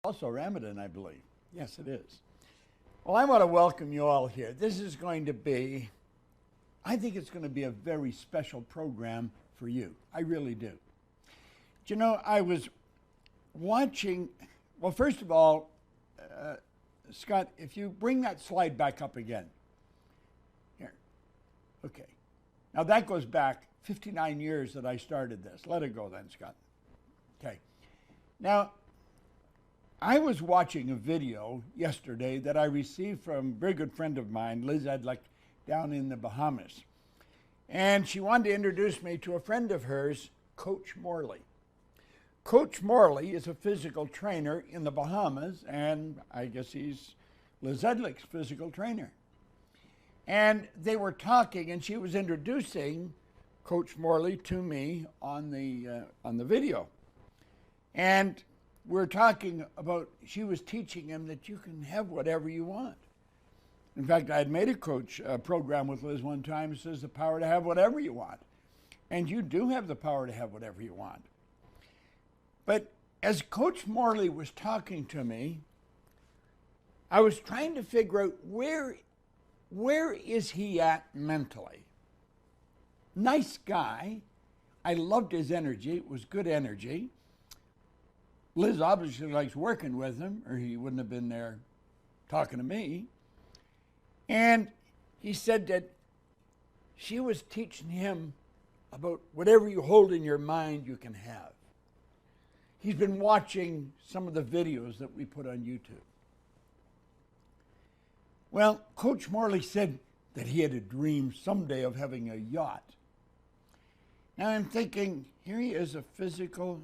Also Ramadan, I believe. Yes, it is. Well, I want to welcome you all here. This is going to be, I think it's going to be a very special program for you. I really do. You know, I was watching, well, first of all, Scott, if you bring that slide back up again. Here. Okay. Now that goes back 59 years that I started this. Let it go then, Scott. Okay. Now, I was watching a video yesterday that I received from a very good friend of mine, Liz Edlick, down in the Bahamas. And she wanted to introduce me to a friend of hers, Coach Morley. Coach Morley is a physical trainer in the Bahamas, and I guess he's Liz Edlick's physical trainer. And they were talking, and she was introducing Coach Morley to me on the video. And we're talking about, she was teaching him that you can have whatever you want. In fact, I had made a coach program with Liz one time that says the power to have whatever you want. And you do have the power to have whatever you want. But as Coach Morley was talking to me, I was trying to figure out where is he at mentally. Nice guy. I loved his energy. It was good energy. Liz obviously likes working with him, or he wouldn't have been there talking to me. And he said that she was teaching him about whatever you hold in your mind, you can have. He's been watching some of the videos that we put on YouTube. Well, Coach Morley said that he had a dream someday of having a yacht. Now I'm thinking, here he is, a physical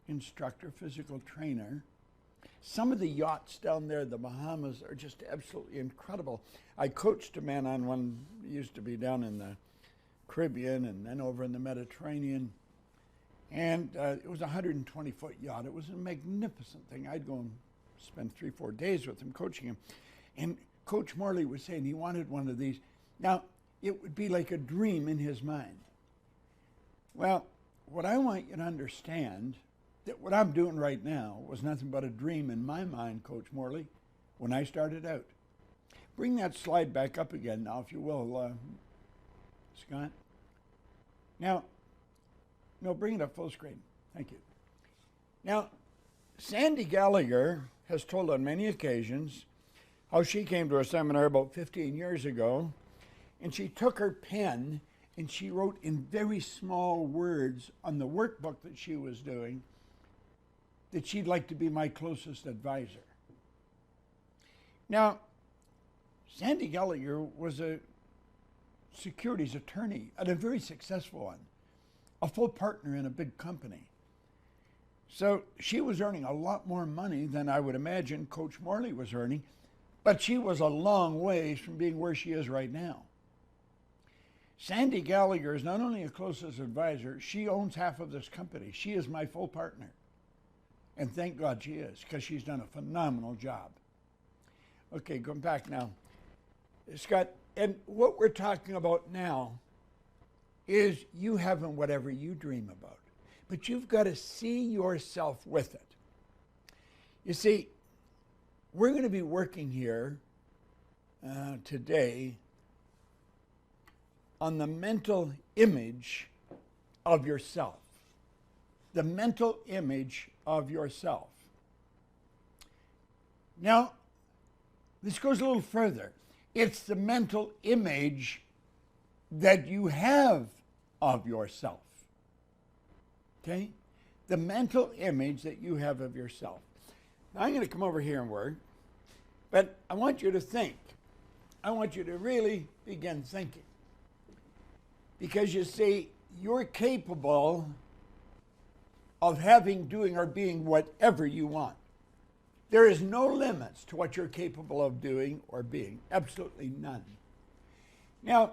instructor, physical trainer. Some of the yachts down there in the Bahamas are just absolutely incredible. I coached a man on one, used to be down in the Caribbean and then over in the Mediterranean. And it was a 120-foot yacht. It was a magnificent thing. I'd go and spend 3-4 days with him, coaching him. And Coach Morley was saying he wanted one of these. Now, it would be like a dream in his mind. Well, what I want you to understand, that what I'm doing right now was nothing but a dream in my mind, Coach Morley, when I started out. Bring that slide back up again now, if you will, Scott. Now, no, bring it up full screen. Thank you. Now, Sandy Gallagher has told on many occasions how she came to a seminar about 15 years ago, and she took her pen and she wrote in very small words on the workbook that she was doing that she'd like to be my closest advisor. Now, Sandy Gallagher was a securities attorney and a very successful one, a full partner in a big company. So she was earning a lot more money than I would imagine Coach Morley was earning, but she was a long ways from being where she is right now. Sandy Gallagher is not only a closest advisor, she owns half of this company. She is my full partner. And thank God she is, because she's done a phenomenal job. Okay, going back now. Scott, and what we're talking about now is you having whatever you dream about. But you've got to see yourself with it. You see, we're going to be working here today on the mental image of yourself. The mental image of yourself. Now, this goes a little further. It's the mental image that you have of yourself. Okay? The mental image that you have of yourself. Now, I'm going to come over here and work, but I want you to think. I want you to really begin thinking. Because you see, you're capable of having, doing, or being whatever you want. There is no limits to what you're capable of doing or being. Absolutely none. Now,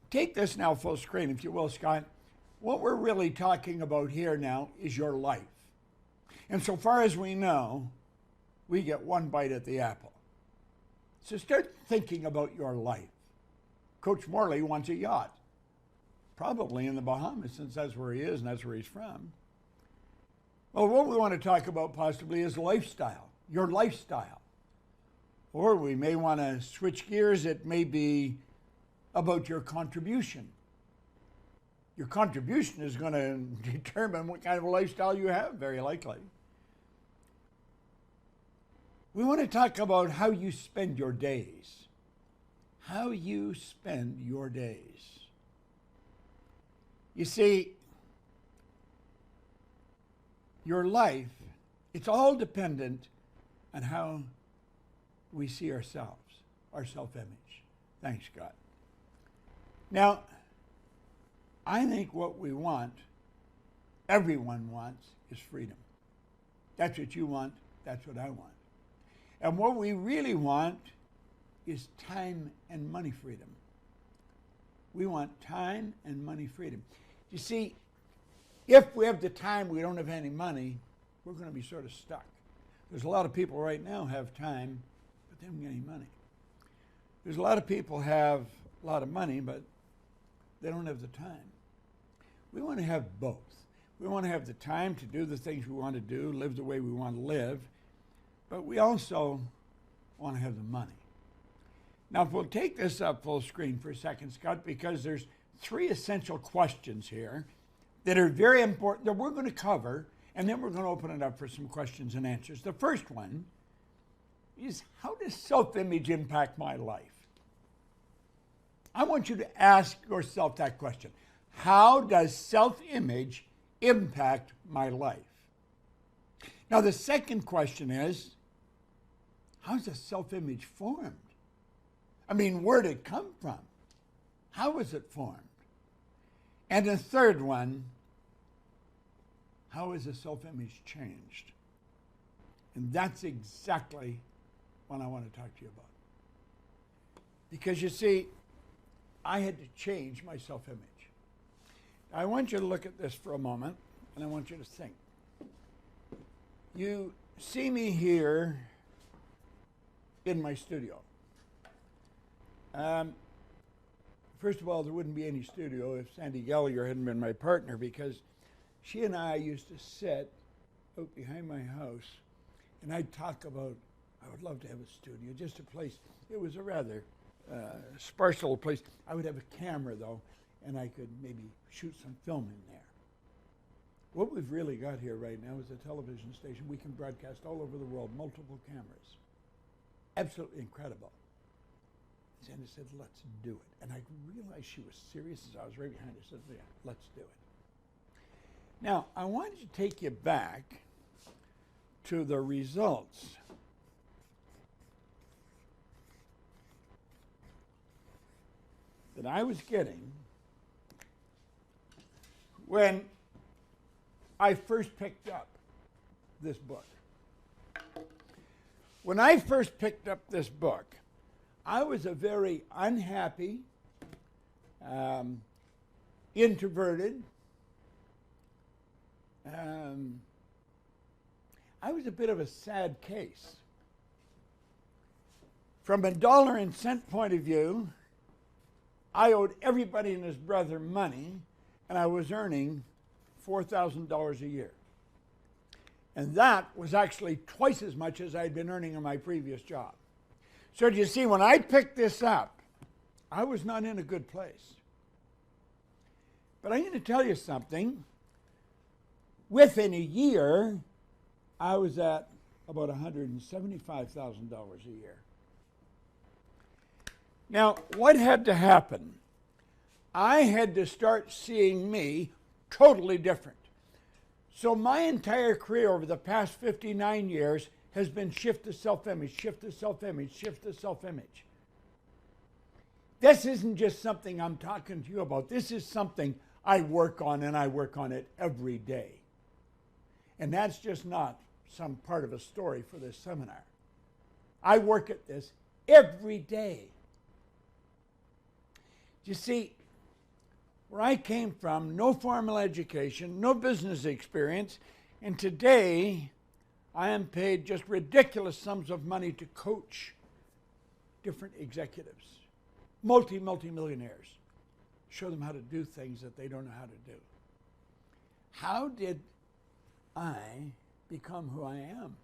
take this now full screen, if you will, Scott. What we're really talking about here now is your life. And so far as we know, we get one bite at the apple. So start thinking about your life. Coach Morley wants a yacht. Probably in the Bahamas, since that's where he is and that's where he's from. Well, what we want to talk about possibly is lifestyle. your lifestyle. Or we may want to switch gears. It may be about your contribution. Your contribution is going to determine what kind of a lifestyle you have, very likely. We want to talk about how you spend your days. How you spend your days. You see, your life, it's all dependent on how we see ourselves, our self-image. Thanks, God. Now, I think what we want, everyone wants, is freedom. That's what you want. That's what I want. And what we really want is time and money freedom. We want time and money freedom. You see, if we have the time, we don't have any money, we're going to be sort of stuck. There's a lot of people right now have time, but they don't get any money. There's a lot of people have a lot of money, but they don't have the time. We want to have both. We want to have the time to do the things we want to do, live the way we want to live, but we also want to have the money. Now, if we'll take this up full screen for a second, Scott, because there's 3 essential questions here that are very important that we're going to cover, and then we're going to open it up for some questions and answers. The first one is, how does self-image impact my life? I want you to ask yourself that question. How does self-image impact my life? Now, the second question is, how's a self-image formed? I mean, where did it come from? How was it formed? And the third one, how is a self-image changed? And that's exactly what I want to talk to you about. Because you see, I had to change my self-image. I want you to look at this for a moment, and I want you to think. You see me here in my studio. First of all, there wouldn't be any studio if Sandy Gallagher hadn't been my partner, because she and I used to sit out behind my house, and I'd talk about, I would love to have a studio, just a place. It was a rather sparse little place. I would have a camera, though, and I could maybe shoot some film in there. What we've really got here right now is a television station. We can broadcast all over the world, multiple cameras. Absolutely incredible. Sandy said, let's do it. And I realized she was serious as I was right behind her. I said, yeah, let's do it. Now, I wanted to take you back to the results that I was getting when I first picked up this book. When I first picked up this book, I was a very unhappy, introverted, I was a bit of a sad case. From a dollar and cent point of view, I owed everybody and his brother money, and I was earning $4,000 a year. And that was actually twice as much as I'd been earning in my previous job. So do you see, when I picked this up, I was not in a good place. But I'm going to tell you something. Within a year, I was at about $175,000 a year. Now, what had to happen? I had to start seeing me totally different. So my entire career over the past 59 years has been shift to self-image, shift to self-image, shift to self-image. This isn't just something I'm talking to you about. This is something I work on, and I work on it every day. And that's just not some part of a story for this seminar. I work at this every day. You see, where I came from, no formal education, no business experience, and today I am paid just ridiculous sums of money to coach different executives, multi-millionaires, show them how to do things that they don't know how to do. How did I become who I am?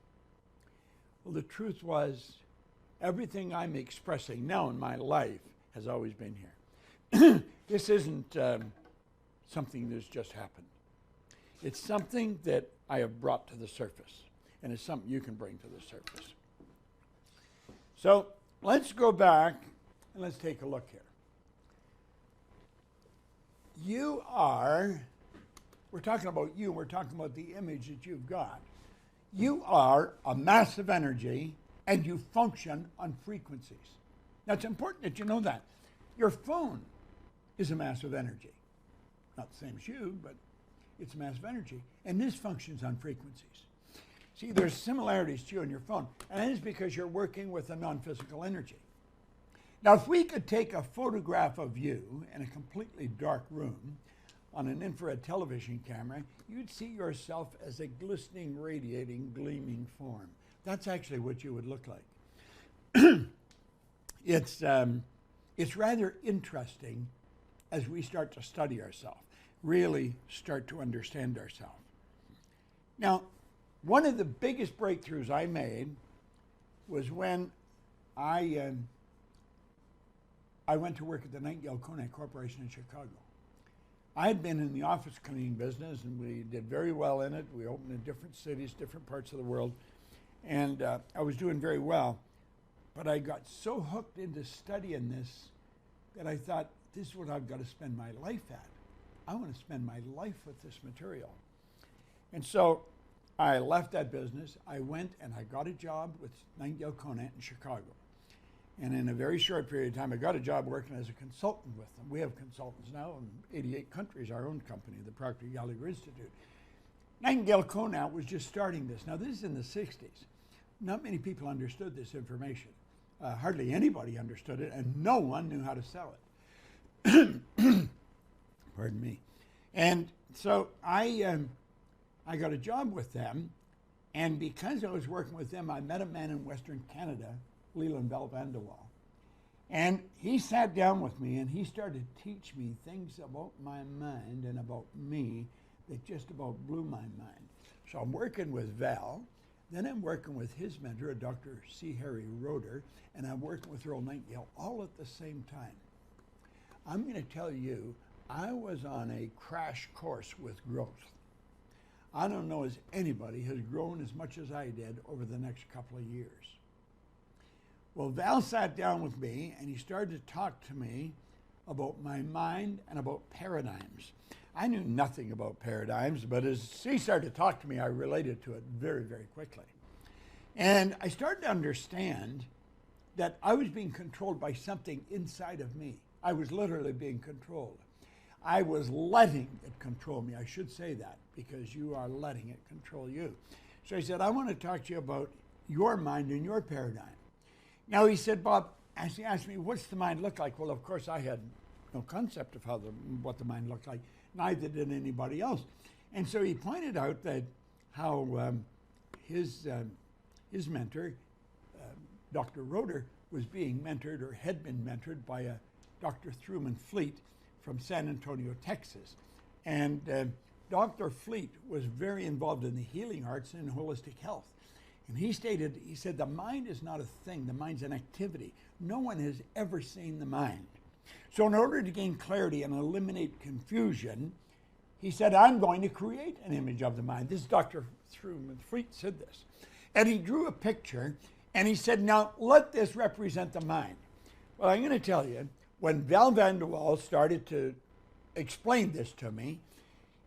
Well, the truth was, everything I'm expressing now in my life has always been here. This isn't something that's just happened. It's something that I have brought to the surface, and it's something you can bring to the surface. So let's go back and let's take a look here. You are, we're talking about you, we're talking about the image that you've got. You are a mass of energy, and you function on frequencies. Now, it's important that you know that. Your phone is a mass of energy. Not the same as you, but it's a mass of energy. And this functions on frequencies. See, there's similarities to you and your phone, and that is because you're working with a non-physical energy. Now, if we could take a photograph of you in a completely dark room on an infrared television camera, you'd see yourself as a glistening, radiating, gleaming form. That's actually what you would look like. It's rather interesting as we start to study ourselves, really start to understand ourselves. Now, one of the biggest breakthroughs I made was when I went to work at the Nightingale Conant Corporation in Chicago. I had been in the office cleaning business, and we did very well in it. We opened in different cities, different parts of the world, and I was doing very well. But I got so hooked into studying this that I thought, this is what I've got to spend my life at. I want to spend my life with this material. And so I left that business. I went and I got a job with Nightingale Conant in Chicago. And in a very short period of time, I got a job working as a consultant with them. We have consultants now in 88 countries, our own company, the Proctor Gallagher Institute. Nightingale Conant was just starting this. Now, this is in the 60s. Not many people understood this information. Hardly anybody understood it, and no one knew how to sell it. Pardon me. And so I got a job with them, and because I was working with them, I met a man in Western Canada, Leland Bell Vanderwall. And he sat down with me and he started to teach me things about my mind and about me that just about blew my mind. So I'm working with Val, then I'm working with his mentor, Dr. C. Harry Roeder, and I'm working with Earl Nightingale all at the same time. I'm going to tell you, I was on a crash course with growth. I don't know as anybody has grown as much as I did over the next couple of years. Well, Val sat down with me and he started to talk to me about my mind and about paradigms. I knew nothing about paradigms, but as he started to talk to me, I related to it very, very quickly. And I started to understand that I was being controlled by something inside of me. I was literally being controlled. I was letting it control me. I should say that, because you are letting it control you. So he said, I want to talk to you about your mind and your paradigm. Now, he said, Bob, as he asked me, what's the mind look like? Well, of course, I had no concept of what the mind looked like. Neither did anybody else. And so he pointed out that how his mentor, Dr. Roeder, was being mentored or had been mentored by a Dr. Truman Fleet from San Antonio, Texas. And Dr. Fleet was very involved in the healing arts and holistic health. And he said, the mind is not a thing, the mind's an activity. No one has ever seen the mind. So in order to gain clarity and eliminate confusion, he said, I'm going to create an image of the mind. This is Dr. Truman Fleet said this. And he drew a picture, and he said, now let this represent the mind. Well, I'm going to tell you, when Val Vanderwall started to explain this to me,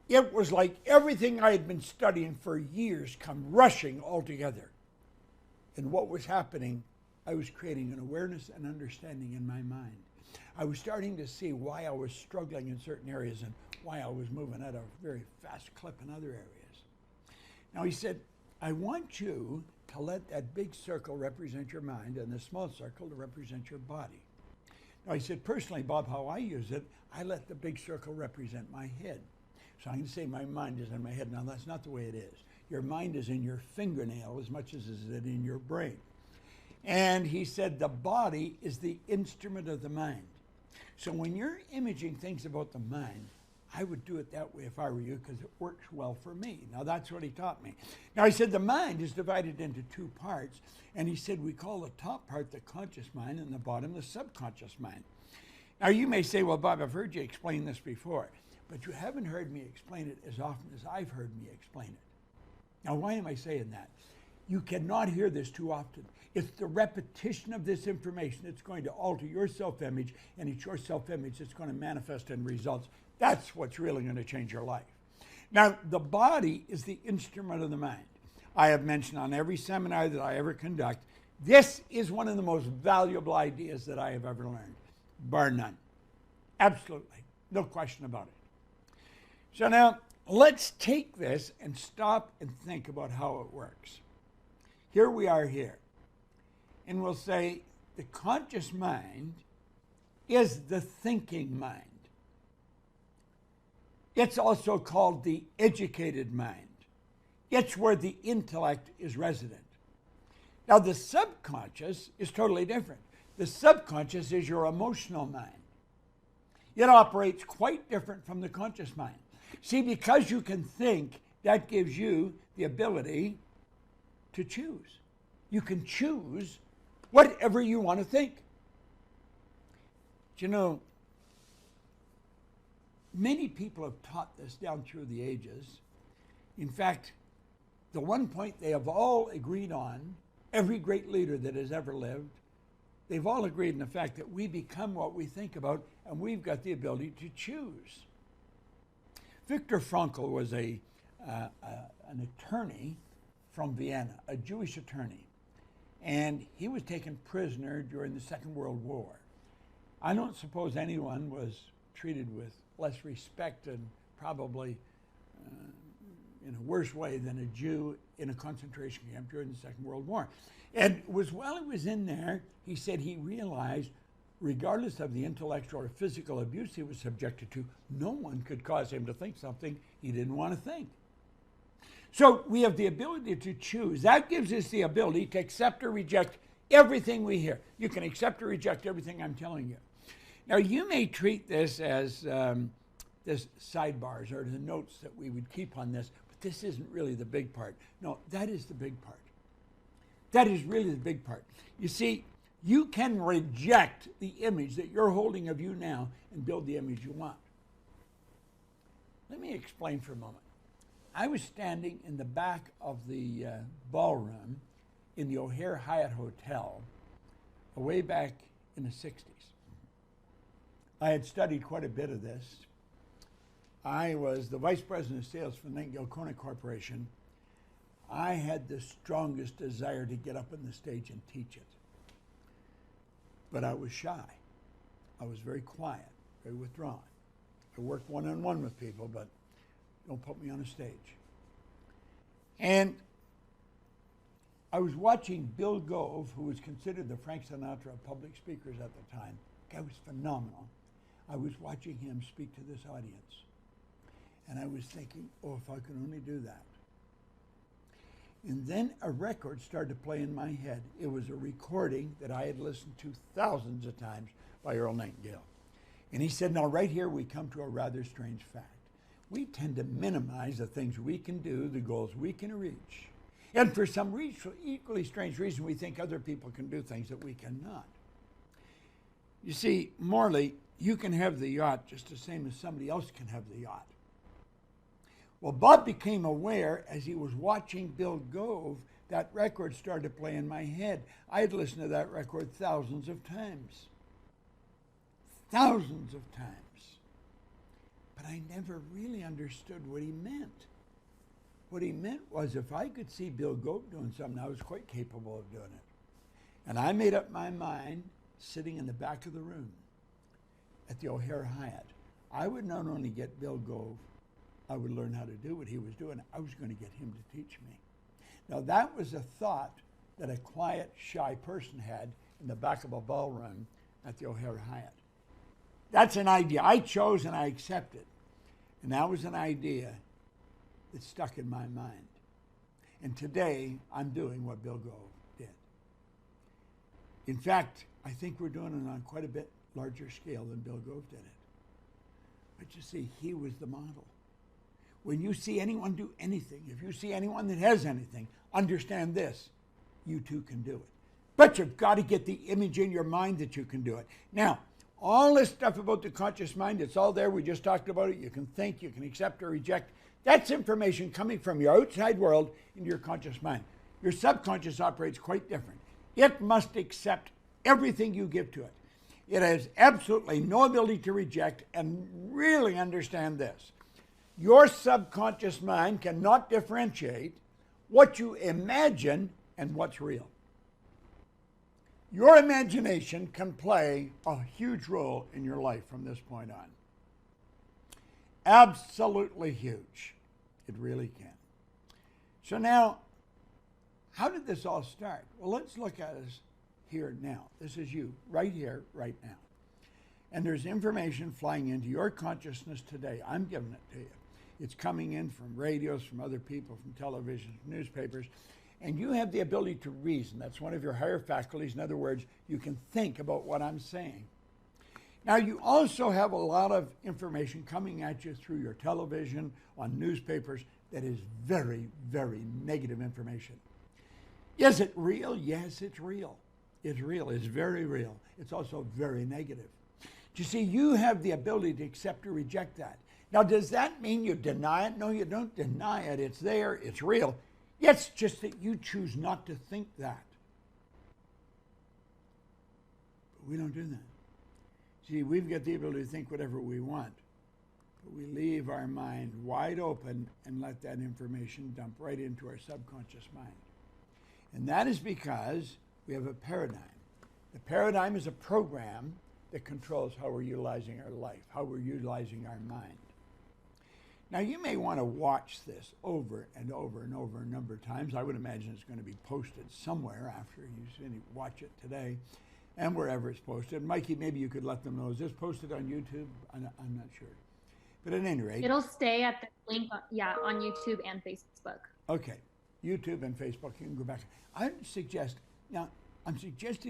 it was like everything I had been studying for years come rushing all together. And what was happening, I was creating an awareness and understanding in my mind. I was starting to see why I was struggling in certain areas and why I was moving at a very fast clip in other areas. Now he said, I want you to let that big circle represent your mind and the small circle to represent your body. Now he said, personally, Bob, how I use it, I let the big circle represent my head. So I'm going to say my mind is in my head. Now, that's not the way it is. Your mind is in your fingernail as much as is it in your brain. And he said the body is the instrument of the mind. So when you're imaging things about the mind, I would do it that way if I were you because it works well for me. Now, that's what he taught me. Now, he said the mind is divided into two parts, and he said we call the top part the conscious mind and the bottom the subconscious mind. Now, you may say, well, Bob, I've heard you explain this before, but you haven't heard me explain it as often as I've heard me explain it. Now, why am I saying that? You cannot hear this too often. It's the repetition of this information that's going to alter your self-image, and it's your self-image that's going to manifest in results. That's what's really going to change your life. Now, the body is the instrument of the mind. I have mentioned on every seminar that I ever conduct, this is one of the most valuable ideas that I have ever learned, bar none. Absolutely, no question about it. So now, let's take this and stop and think about how it works. Here we are here, and we'll say the conscious mind is the thinking mind. It's also called the educated mind. It's where the intellect is resident. Now, the subconscious is totally different. The subconscious is your emotional mind. It operates quite different from the conscious mind. See, because you can think, that gives you the ability to choose. You can choose whatever you want to think. You know, many people have taught this down through the ages. In fact, the one point they have all agreed on, every great leader that has ever lived, they've all agreed in the fact that we become what we think about, and we've got the ability to choose. Viktor Frankl was an attorney from Vienna, a Jewish attorney, and he was taken prisoner during the Second World War. I don't suppose anyone was treated with less respect and probably in a worse way than a Jew in a concentration camp during the Second World War. And while he was in there, he said he realized, regardless of the intellectual or physical abuse he was subjected to, no one could cause him to think something he didn't want to think. So we have the ability to choose. That gives us the ability to accept or reject everything we hear. You can accept or reject everything I'm telling you. Now, you may treat this as this sidebars or the notes that we would keep on this, but this isn't really the big part. No, that is the big part. That is really the big part. You see, you can reject the image that you're holding of you now and build the image you want. Let me explain for a moment. I was standing in the back of the ballroom in the O'Hare Hyatt Hotel way back in the 60s. I had studied quite a bit of this. I was the vice president of sales for Nightingale Conant Corporation. I had the strongest desire to get up on the stage and teach it. But I was shy. I was very quiet, very withdrawn. I worked one-on-one with people, but don't put me on a stage. And I was watching Bill Gove, who was considered the Frank Sinatra of public speakers at the time. The guy was phenomenal. I was watching him speak to this audience. And I was thinking, oh, if I could only do that. And then a record started to play in my head. It was a recording that I had listened to thousands of times by Earl Nightingale. And he said, now right here we come to a rather strange fact. We tend to minimize the things we can do, the goals we can reach. And for some equally strange reason, we think other people can do things that we cannot. You see, morally, you can have the yacht just the same as somebody else can have the yacht. Well, Bob became aware as he was watching Bill Gove, that record started to play in my head. I had listened to that record thousands of times. Thousands of times. But I never really understood what he meant. What he meant was if I could see Bill Gove doing something, I was quite capable of doing it. And I made up my mind, sitting in the back of the room at the O'Hare Hyatt, I would not only get Bill Gove, I would learn how to do what he was doing. I was going to get him to teach me. Now that was a thought that a quiet, shy person had in the back of a ballroom at the O'Hare Hyatt. That's an idea I chose and I accepted. And that was an idea that stuck in my mind. And today, I'm doing what Bill Gove did. In fact, I think we're doing it on quite a bit larger scale than Bill Gove did it. But you see, he was the model. When you see anyone do anything, if you see anyone that has anything, understand this, you too can do it. But you've got to get the image in your mind that you can do it. Now, all this stuff about the conscious mind, it's all there. We just talked about it. You can think, you can accept or reject. That's information coming from your outside world into your conscious mind. Your subconscious operates quite different. It must accept everything you give to it. It has absolutely no ability to reject, and really understand this. Your subconscious mind cannot differentiate what you imagine and what's real. Your imagination can play a huge role in your life from this point on. Absolutely huge. It really can. So now, how did this all start? Well, let's look at us here now. This is you, right here, right now. And there's information flying into your consciousness today. I'm giving it to you. It's coming in from radios, from other people, from television, newspapers. And you have the ability to reason. That's one of your higher faculties. In other words, you can think about what I'm saying. Now, you also have a lot of information coming at you through your television, on newspapers, that is very, very negative information. Is it real? Yes, it's real. It's real. It's very real. It's also very negative. You see, you have the ability to accept or reject that. Now, does that mean you deny it? No, you don't deny it. It's there. It's real. It's just that you choose not to think that. But we don't do that. See, we've got the ability to think whatever we want, but we leave our mind wide open and let that information dump right into our subconscious mind. And that is because we have a paradigm. The paradigm is a program that controls how we're utilizing our life, how we're utilizing our mind. Now, you may want to watch this over and over and over a number of times. I would imagine it's going to be posted somewhere after you watch it today and wherever it's posted. Mikey, maybe you could let them know. Is this posted on YouTube? I'm not sure. But at any rate. It'll stay at the link, on YouTube and Facebook. Okay. YouTube and Facebook. You can go back. I'm suggesting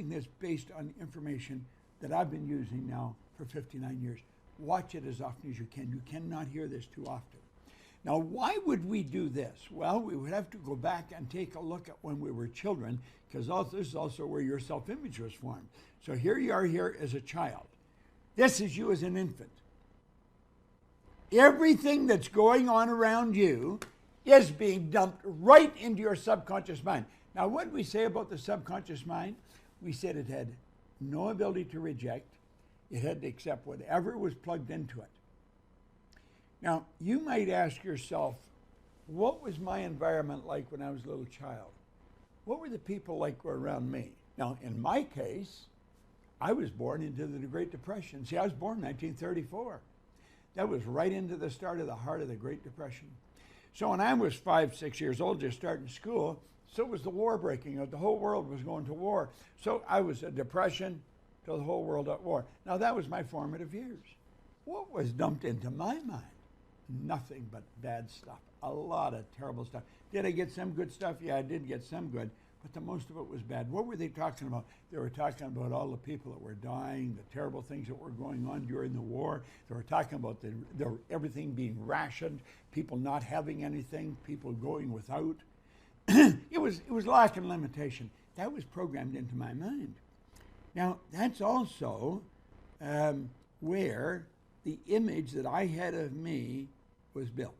this based on information that I've been using now for 59 years. Watch it as often as you can. You cannot hear this too often. Now, why would we do this? Well, we would have to go back and take a look at when we were children, because this is also where your self-image was formed. So here you are here as a child. This is you as an infant. Everything that's going on around you is being dumped right into your subconscious mind. Now, what did we say about the subconscious mind? We said it had no ability to reject. It had to accept whatever was plugged into it. Now, you might ask yourself, what was my environment like when I was a little child? What were the people like around me? Now, in my case, I was born into the Great Depression. See, I was born in 1934. That was right into the start of the heart of the Great Depression. So when I was 5, 6 years old, just starting school, so was the war breaking out. The whole world was going to war. So I was a depression, to the whole world at war. Now, that was my formative years. What was dumped into my mind? Nothing but bad stuff. A lot of terrible stuff. Did I get some good stuff? Yeah, I did get some good, but the most of it was bad. What were they talking about? They were talking about all the people that were dying, the terrible things that were going on during the war. They were talking about everything being rationed, people not having anything, people going without. It was lack and limitation. That was programmed into my mind. Now, that's also where the image that I had of me was built.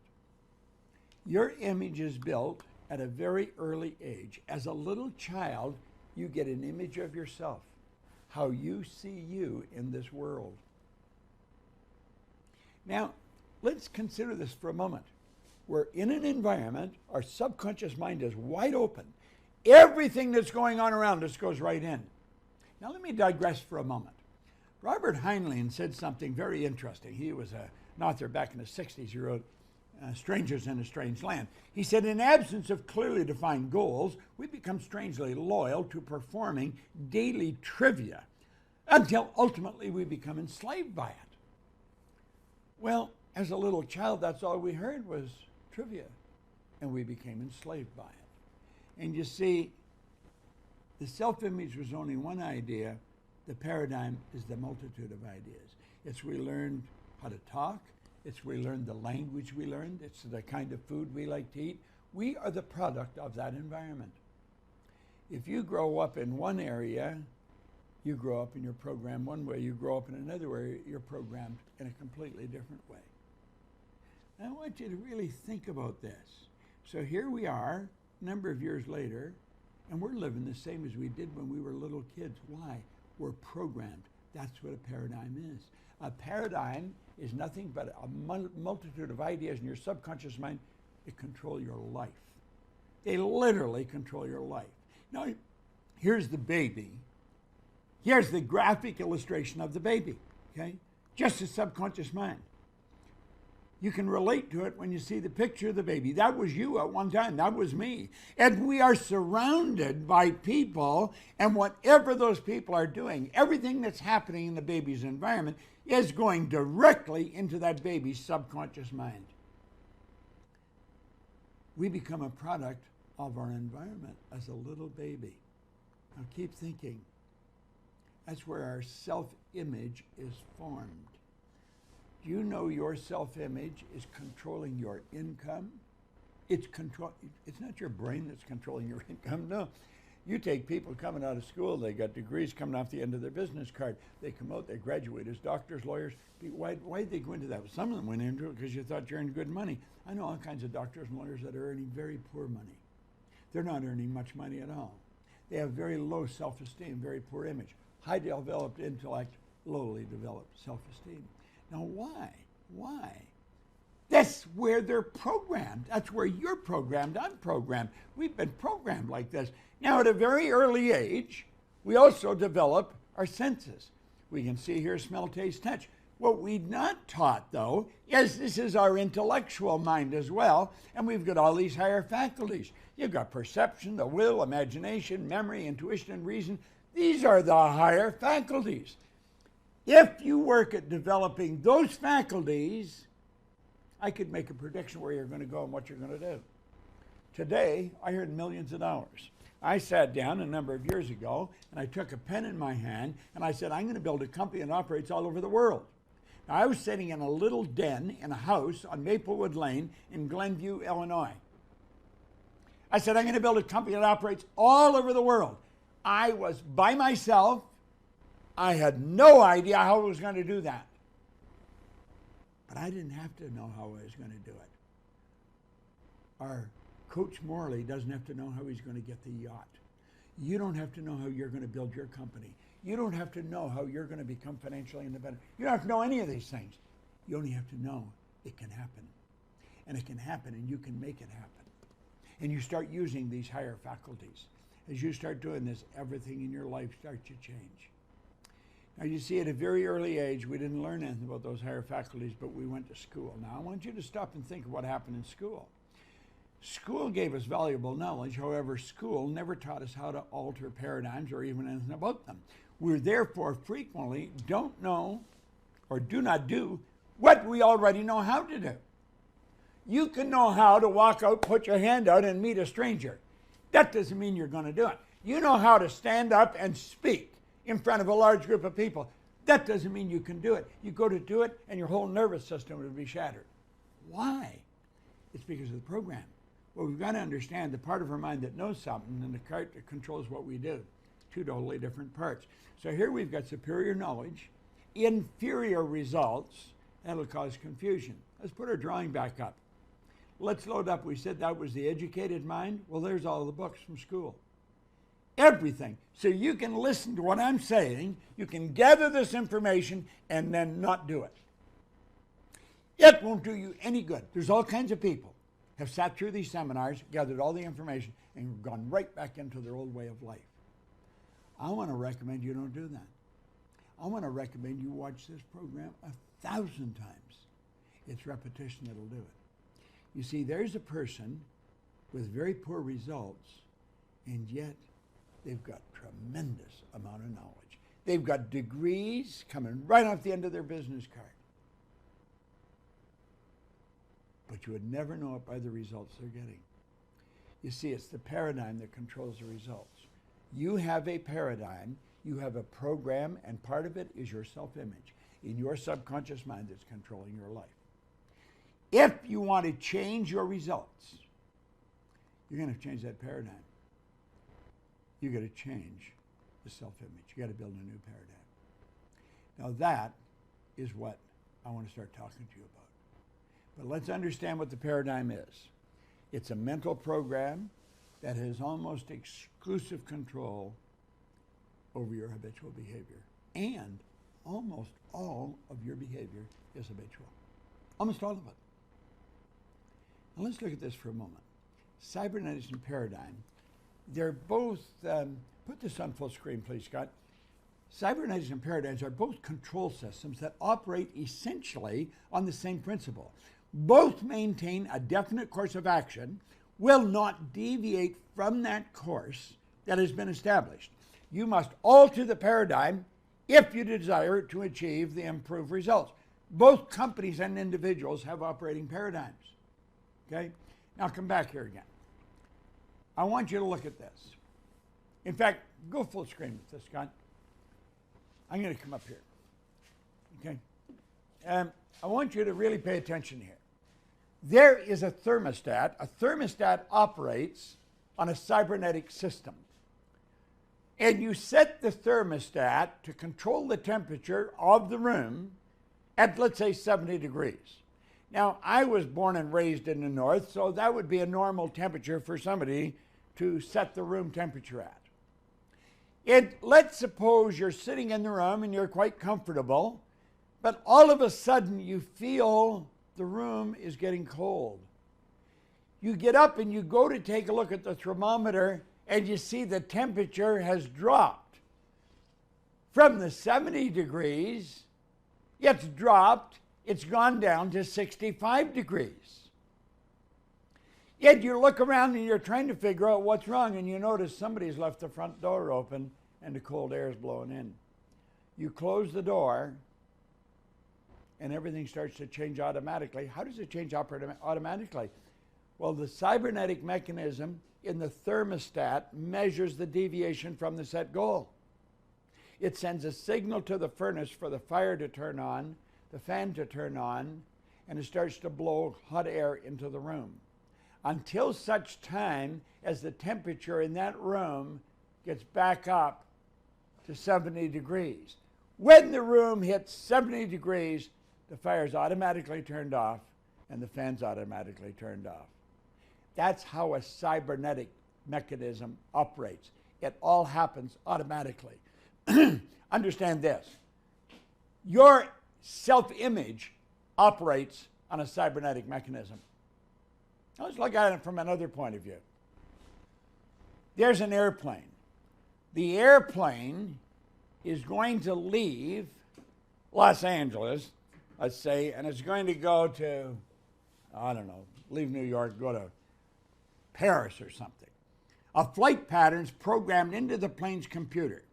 Your image is built at a very early age. As a little child, you get an image of yourself, how you see you in this world. Now, let's consider this for a moment. We're in an environment, our subconscious mind is wide open. Everything that's going on around us goes right in. Now, let me digress for a moment. Robert Heinlein said something very interesting. He was an author back in the 60s. He wrote Strangers in a Strange Land. He said, in absence of clearly defined goals, we become strangely loyal to performing daily trivia until ultimately we become enslaved by it. Well, as a little child, that's all we heard was trivia, and we became enslaved by it. And you see, the self-image was only one idea. The paradigm is the multitude of ideas. It's we learned how to talk, It's we learned the language we learned. It's the kind of food we like to eat. We are the product of that environment. If you grow up in one area, you grow up and you're programmed one way. You grow up in another area, you're programmed in a completely different way. I want you to really think about this. So here we are, a number of years later, and we're living the same as we did when we were little kids. Why? We're programmed. That's what a paradigm is. A paradigm is nothing but a multitude of ideas in your subconscious mind that control your life. They literally control your life. Now, here's the baby. Here's the graphic illustration of the baby, okay? Just a subconscious mind. You can relate to it when you see the picture of the baby. That was you at one time. That was me. And we are surrounded by people, and whatever those people are doing, everything that's happening in the baby's environment is going directly into that baby's subconscious mind. We become a product of our environment as a little baby. Now keep thinking. That's where our self-image is formed. Do you know your self-image is controlling your income? It's not your brain that's controlling your income, no. You take people coming out of school, they got degrees coming off the end of their business card. They come out, they graduate as doctors, lawyers. Why did they go into that? Well, some of them went into it because you thought you earned good money. I know all kinds of doctors and lawyers that are earning very poor money. They're not earning much money at all. They have very low self-esteem, very poor image. High developed intellect, lowly developed self-esteem. Now why? Why? That's where they're programmed. That's where you're programmed. I'm programmed. We've been programmed like this. Now at a very early age, we also develop our senses. We can see, hear, smell, taste, touch. What we're not taught, though, is this is our intellectual mind as well, and we've got all these higher faculties. You've got perception, the will, imagination, memory, intuition, and reason. These are the higher faculties. If you work at developing those faculties, I could make a prediction where you're going to go and what you're going to do. Today, I earned millions of dollars. I sat down a number of years ago, and I took a pen in my hand, and I said, I'm going to build a company that operates all over the world. Now, I was sitting in a little den in a house on Maplewood Lane in Glenview, Illinois. I said, I'm going to build a company that operates all over the world. I was by myself. I had no idea how I was going to do that. But I didn't have to know how I was going to do it. Our Coach Morley doesn't have to know how he's going to get the yacht. You don't have to know how you're going to build your company. You don't have to know how you're going to become financially independent. You don't have to know any of these things. You only have to know it can happen. And it can happen, and you can make it happen. And you start using these higher faculties. As you start doing this, everything in your life starts to change. Now you see, at a very early age, we didn't learn anything about those higher faculties, but we went to school. Now I want you to stop and think of what happened in school. School gave us valuable knowledge. However, school never taught us how to alter paradigms or even anything about them. We therefore frequently don't know or do not do what we already know how to do. You can know how to walk out, put your hand out, and meet a stranger. That doesn't mean you're going to do it. You know how to stand up and speak in front of a large group of people. That doesn't mean you can do it. You go to do it, and your whole nervous system will be shattered. Why? It's because of the program. Well, we've got to understand the part of our mind that knows something and the part that controls what we do. Two totally different parts. So here we've got superior knowledge, inferior results. That'll cause confusion. Let's put our drawing back up. Let's load up. We said that was the educated mind. Well, there's all the books from school. Everything. So you can listen to what I'm saying. You can gather this information and then not do it. It won't do you any good. There's all kinds of people have sat through these seminars, gathered all the information, and gone right back into their old way of life. I want to recommend you don't do that. I want to recommend you watch this program 1,000 times. It's repetition that'll do it. You see, there's a person with very poor results, and yet they've got tremendous amount of knowledge. They've got degrees coming right off the end of their business card. But you would never know it by the results they're getting. You see, it's the paradigm that controls the results. You have a paradigm, you have a program, and part of it is your self-image in your subconscious mind that's controlling your life. If you want to change your results, you're going to change that paradigm. You got to change the self-image. You got to build a new paradigm. Now that is what I want to start talking to you about. But let's understand what the paradigm is. It's a mental program that has almost exclusive control over your habitual behavior. And almost all of your behavior is habitual. Almost all of it. Now let's look at this for a moment. Cybernetics and paradigm, they're both, put this on full screen please, Scott. Cybernetics and paradigms are both control systems that operate essentially on the same principle. Both maintain a definite course of action, will not deviate from that course that has been established. You must alter the paradigm if you desire to achieve the improved results. Both companies and individuals have operating paradigms. Okay? Now come back here again. I want you to look at this. In fact, go full screen with this, Scott. I'm going to come up here. Okay? I want you to really pay attention here. There is a thermostat. A thermostat operates on a cybernetic system. And you set the thermostat to control the temperature of the room at, let's say, 70 degrees. Now, I was born and raised in the north, so that would be a normal temperature for somebody to set the room temperature at. And let's suppose you're sitting in the room and you're quite comfortable, but all of a sudden you feel the room is getting cold. You get up and you go to take a look at the thermometer and you see the temperature has dropped. From the 70 degrees, it's dropped, it's gone down to 65 degrees. Yet you look around and you're trying to figure out what's wrong, and you notice somebody's left the front door open and the cold air is blowing in. You close the door and everything starts to change automatically. How does it change automatically? Well, the cybernetic mechanism in the thermostat measures the deviation from the set goal. It sends a signal to the furnace for the fire to turn on, the fan to turn on, and it starts to blow hot air into the room, until such time as the temperature in that room gets back up to 70 degrees. When the room hits 70 degrees, the fire's automatically turned off and the fan's automatically turned off. That's how a cybernetic mechanism operates. It all happens automatically. Understand this. Your self-image operates on a cybernetic mechanism. Now let's look at it from another point of view. There's an airplane. The airplane is going to leave Los Angeles, let's say, and it's going to go to, I don't know, leave New York, go to Paris or something. A flight pattern's programmed into the plane's computer.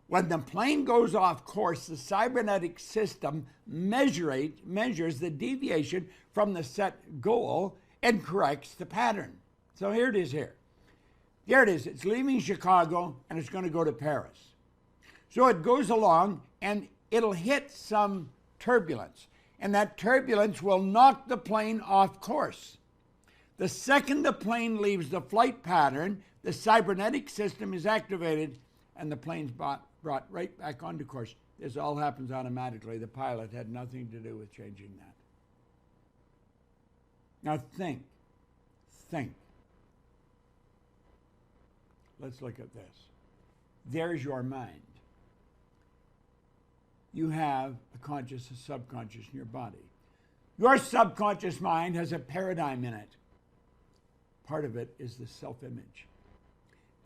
When the plane goes off course, the cybernetic system measures the deviation from the set goal and corrects the pattern. So here it is here. There it is. It's leaving Chicago and it's going to go to Paris. So it goes along and it'll hit some turbulence. And that turbulence will knock the plane off course. The second the plane leaves the flight pattern, the cybernetic system is activated and the plane's brought right back onto course. This all happens automatically. The pilot had nothing to do with changing that. Now think. Let's look at this. There's your mind. You have a conscious and subconscious in your body. Your subconscious mind has a paradigm in it. Part of it is the self-image.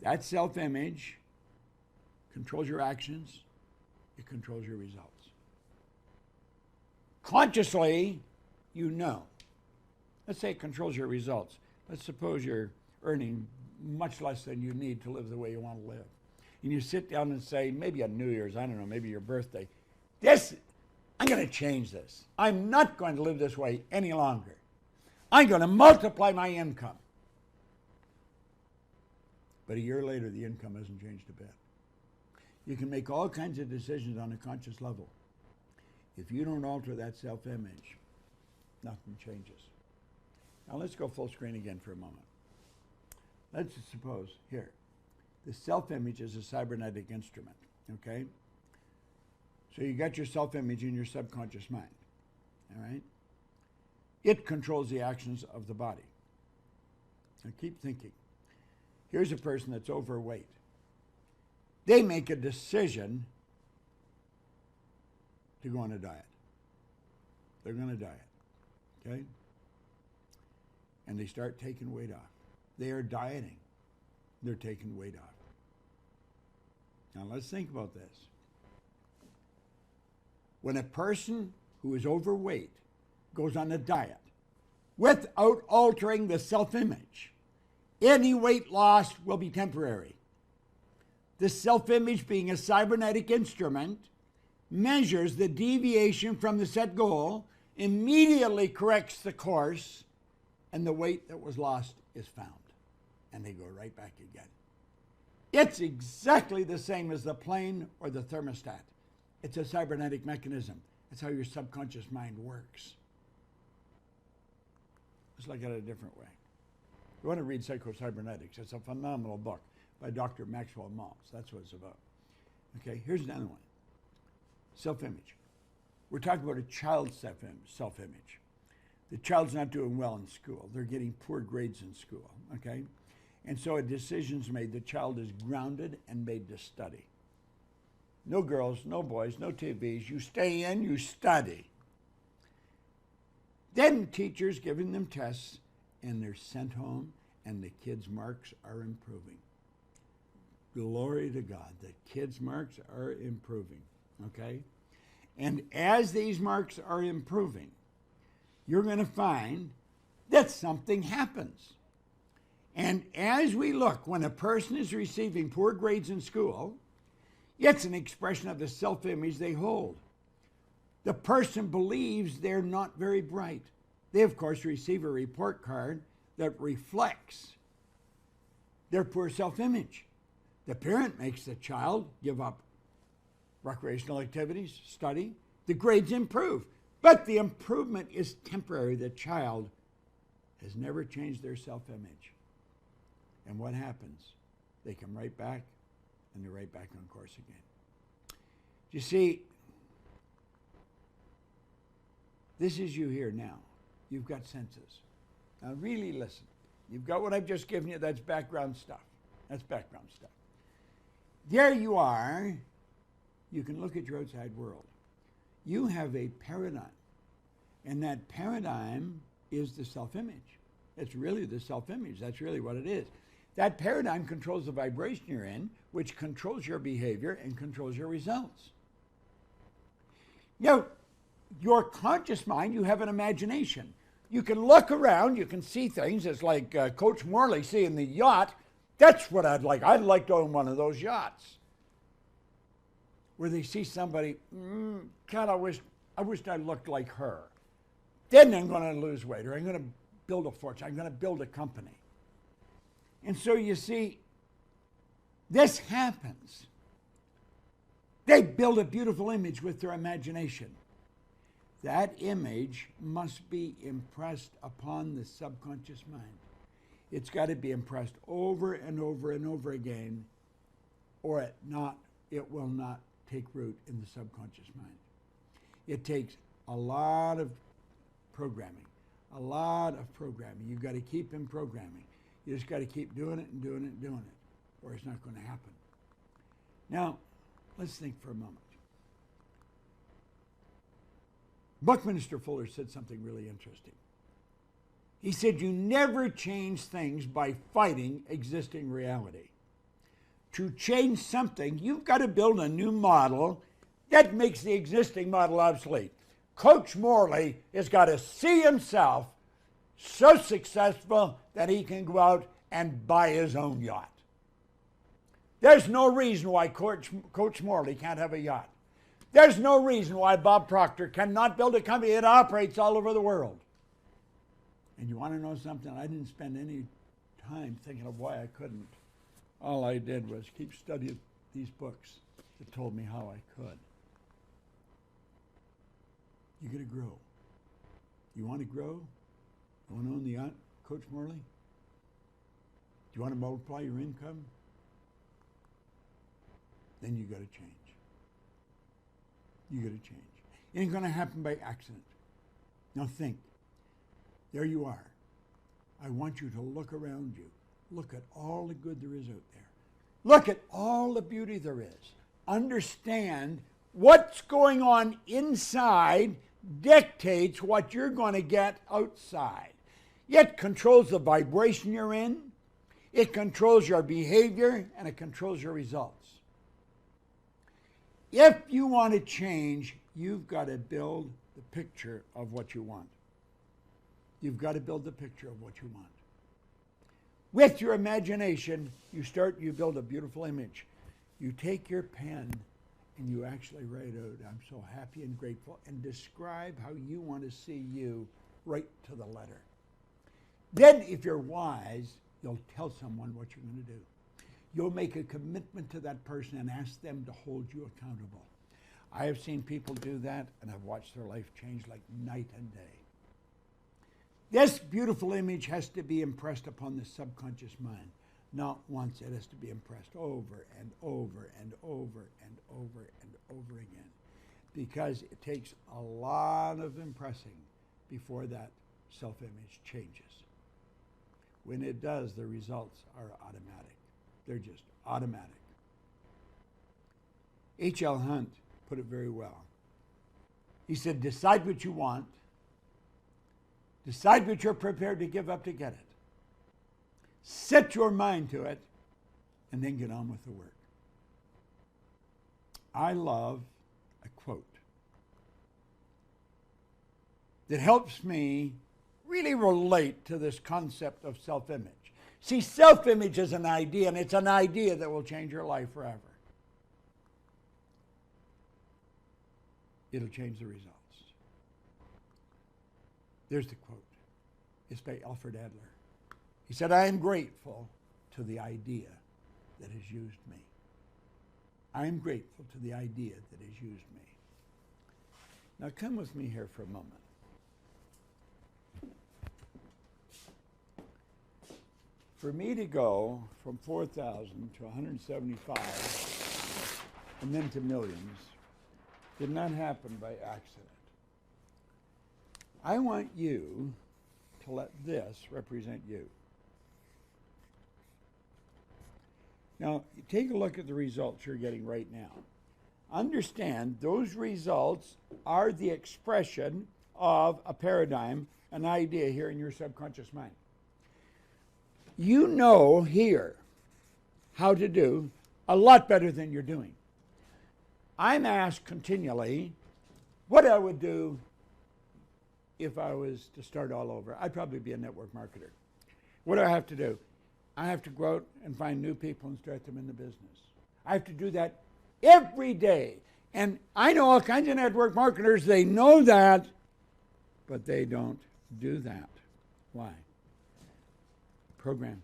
That self-image controls your actions. It controls your results. Consciously, you know. Let's say it controls your results. Let's suppose you're earning much less than you need to live the way you want to live. And you sit down and say, maybe on New Year's, I don't know, maybe your birthday, I'm going to change this. I'm not going to live this way any longer. I'm going to multiply my income. But a year later, the income hasn't changed a bit. You can make all kinds of decisions on a conscious level. If you don't alter that self-image, Nothing changes. Now let's go full screen again for a moment. Let's suppose, here, the self-image is a cybernetic instrument, okay? So you got your self-image in your subconscious mind, all right? It controls the actions of the body. Now keep thinking. Here's a person that's overweight. They make a decision to go on a diet. They're going to diet, okay? And they start taking weight off. They are dieting. They're taking weight off. Now let's think about this. When a person who is overweight goes on a diet without altering the self-image, any weight loss will be temporary. The self-image, being a cybernetic instrument, measures the deviation from the set goal, immediately corrects the course, and the weight that was lost is found. And they go right back again. It's exactly the same as the plane or the thermostat. It's a cybernetic mechanism. It's how your subconscious mind works. Let's look at it a different way. You want to read Psycho-Cybernetics. It's a phenomenal book by Dr. Maxwell Maltz. That's what it's about. Okay, here's another one. Self-image. We're talking about a child's self-image. The child's not doing well in school. They're getting poor grades in school, okay? And so a decision's made. The child is grounded and made to study. No girls, no boys, no TVs. You stay in, you study. Then teachers giving them tests, and they're sent home, and the kids' marks are improving. Glory to God. The kids' marks are improving, okay? And as these marks are improving, you're going to find that something happens. And as we look, when a person is receiving poor grades in school, it's an expression of the self-image they hold. The person believes they're not very bright. They, of course, receive a report card that reflects their poor self-image. The parent makes the child give up recreational activities, study. The grades improve. But the improvement is temporary. The child has never changed their self-image. And what happens? They come right back, and they're right back on course again. You see, this is you here now. You've got senses. Now really listen. You've got what I've just given you. That's background stuff. That's background stuff. There you are. You can look at your outside world. You have a paradigm. And that paradigm is the self-image. It's really the self-image. That's really what it is. That paradigm controls the vibration you're in, which controls your behavior and controls your results. Now, your conscious mind, you have an imagination. You can look around, you can see things. It's like Coach Morley seeing the yacht. That's what I'd like. I'd like to own one of those yachts. Where they see somebody, God, I wish I looked like her. Then I'm going to lose weight, or I'm going to build a fortune. I'm going to build a company. And so you see, this happens. They build a beautiful image with their imagination. That image must be impressed upon the subconscious mind. It's got to be impressed over and over and over again, or it will not take root in the subconscious mind. It takes a lot of programming, You've got to keep in programming. You just got to keep doing it and doing it and doing it, or it's not going to happen. Now, let's think for a moment. Buckminster Fuller said something really interesting. He said, you never change things by fighting existing reality. To change something, you've got to build a new model that makes the existing model obsolete. Coach Morley has got to see himself so successful that he can go out and buy his own yacht. There's no reason why Coach Morley can't have a yacht. There's no reason why Bob Proctor cannot build a company that operates all over the world. And you want to know something? I didn't spend any time thinking of why I couldn't. All I did was keep studying these books that told me how I could. You got to grow. You want to grow? You want to own the yacht, Coach Morley? Do you want to multiply your income? Then you got to change. You got to change. It ain't going to happen by accident. Now think. There you are. I want you to look around you. Look at all the good there is out there. Look at all the beauty there is. Understand what's going on inside dictates what you're going to get outside. It controls the vibration you're in, it controls your behavior, and it controls your results. If you want to change, you've got to build the picture of what you want. You've got to build the picture of what you want. With your imagination, you build a beautiful image. You take your pen and you actually write out, I'm so happy and grateful, and describe how you want to see you right to the letter. Then, if you're wise, you'll tell someone what you're going to do. You'll make a commitment to that person and ask them to hold you accountable. I have seen people do that, and I've watched their life change like night and day. This beautiful image has to be impressed upon the subconscious mind. Not once, it has to be impressed over and over and over and over and over again. Because it takes a lot of impressing before that self-image changes. When it does, the results are automatic. They're just automatic. H.L. Hunt put it very well. He said, decide what you want. Decide what you're prepared to give up to get it. Set your mind to it, and then get on with the work. I love a quote that helps me really relate to this concept of self-image. See, self-image is an idea, and it's an idea that will change your life forever. It'll change the results. There's the quote. It's by Alfred Adler. He said, I am grateful to the idea that has used me. I am grateful to the idea that has used me. Now come with me here for a moment. For me to go from 4,000 to 175 and then to millions did not happen by accident. I want you to let this represent you. Now, take a look at the results you're getting right now. Understand those results are the expression of a paradigm, an idea here in your subconscious mind. You know here how to do a lot better than you're doing. I'm asked continually what I would do if I was to start all over. I'd probably be a network marketer. What do I have to do? I have to go out and find new people and start them in the business. I have to do that every day. And I know all kinds of network marketers, they know that, but they don't do that. Why? Program.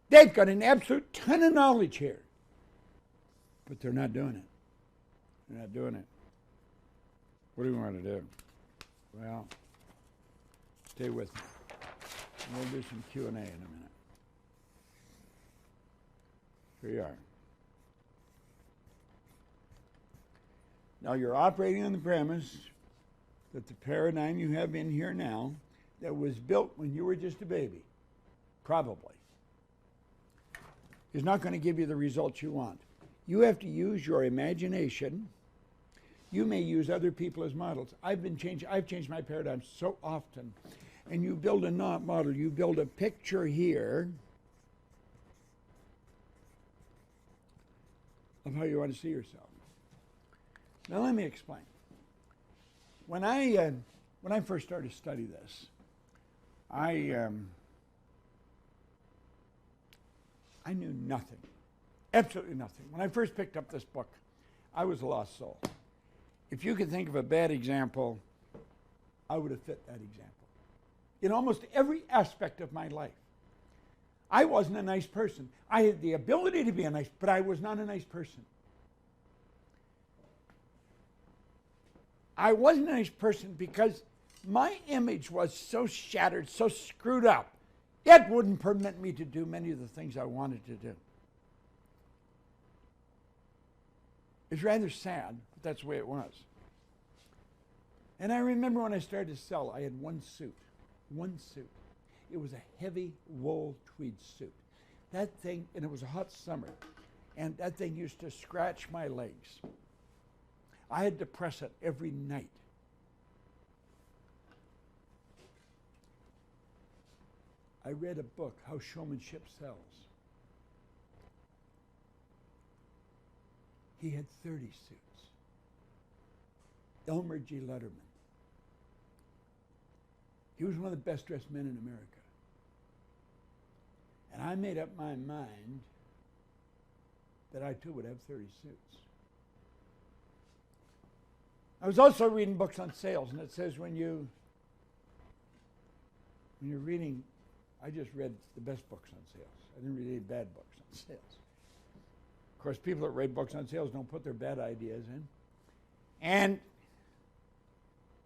They've got an absolute ton of knowledge here, but they're not doing it. They're not doing it. What do we want to do? Well, stay with me. We'll do some Q&A in a minute. Here you are. Now you're operating on the premise that the paradigm you have in here now that was built when you were just a baby, probably, is not going to give you the results you want. You have to use your imagination. You may use other people as models. I've changed my paradigm so often. And you build a model, you build a picture here of how you want to see yourself. Now let me explain. When I first started to study this, I knew nothing, absolutely nothing. When I first picked up this book, I was a lost soul. If you could think of a bad example, I would have fit that example. In almost every aspect of my life. I wasn't a nice person. I had the ability to be a nice, but I was not a nice person. I wasn't a nice person because my image was so shattered, so screwed up. It wouldn't permit me to do many of the things I wanted to do. It's rather sad, but that's the way it was. And I remember when I started to sell, I had one suit. One suit. It was a heavy wool tweed suit. That thing, and it was a hot summer, and that thing used to scratch my legs. I had to press it every night. I read a book, How Showmanship Sells. He had 30 suits. Elmer G. Letterman. He was one of the best dressed men in America. And I made up my mind that I too would have 30 suits. I was also reading books on sales, and it says when you're reading, I just read the best books on sales. I didn't read any bad books on sales. Of course, people that read books on sales don't put their bad ideas in. And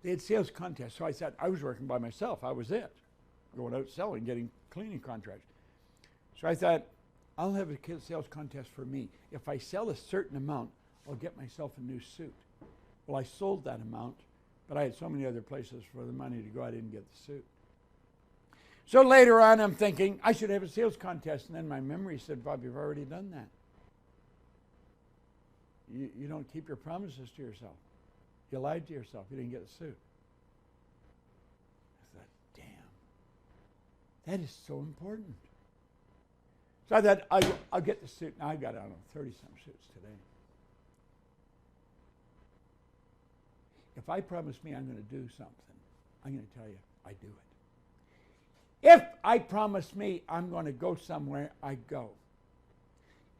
they had sales contests, so I thought I was working by myself. I was it, going out selling, getting cleaning contracts. So I thought, I'll have a sales contest for me. If I sell a certain amount, I'll get myself a new suit. Well, I sold that amount, but I had so many other places for the money to go, I didn't get the suit. So later on, I'm thinking, I should have a sales contest. And then my memory said, Bob, you've already done that. You don't keep your promises to yourself. You lied to yourself. You didn't get a suit. I thought, damn, that is so important. So I thought, I'll get the suit. Now I've got, I don't know, 30-some suits today. If I promise me I'm going to do something, I'm going to tell you, I do it. If I promise me I'm going to go somewhere, I go.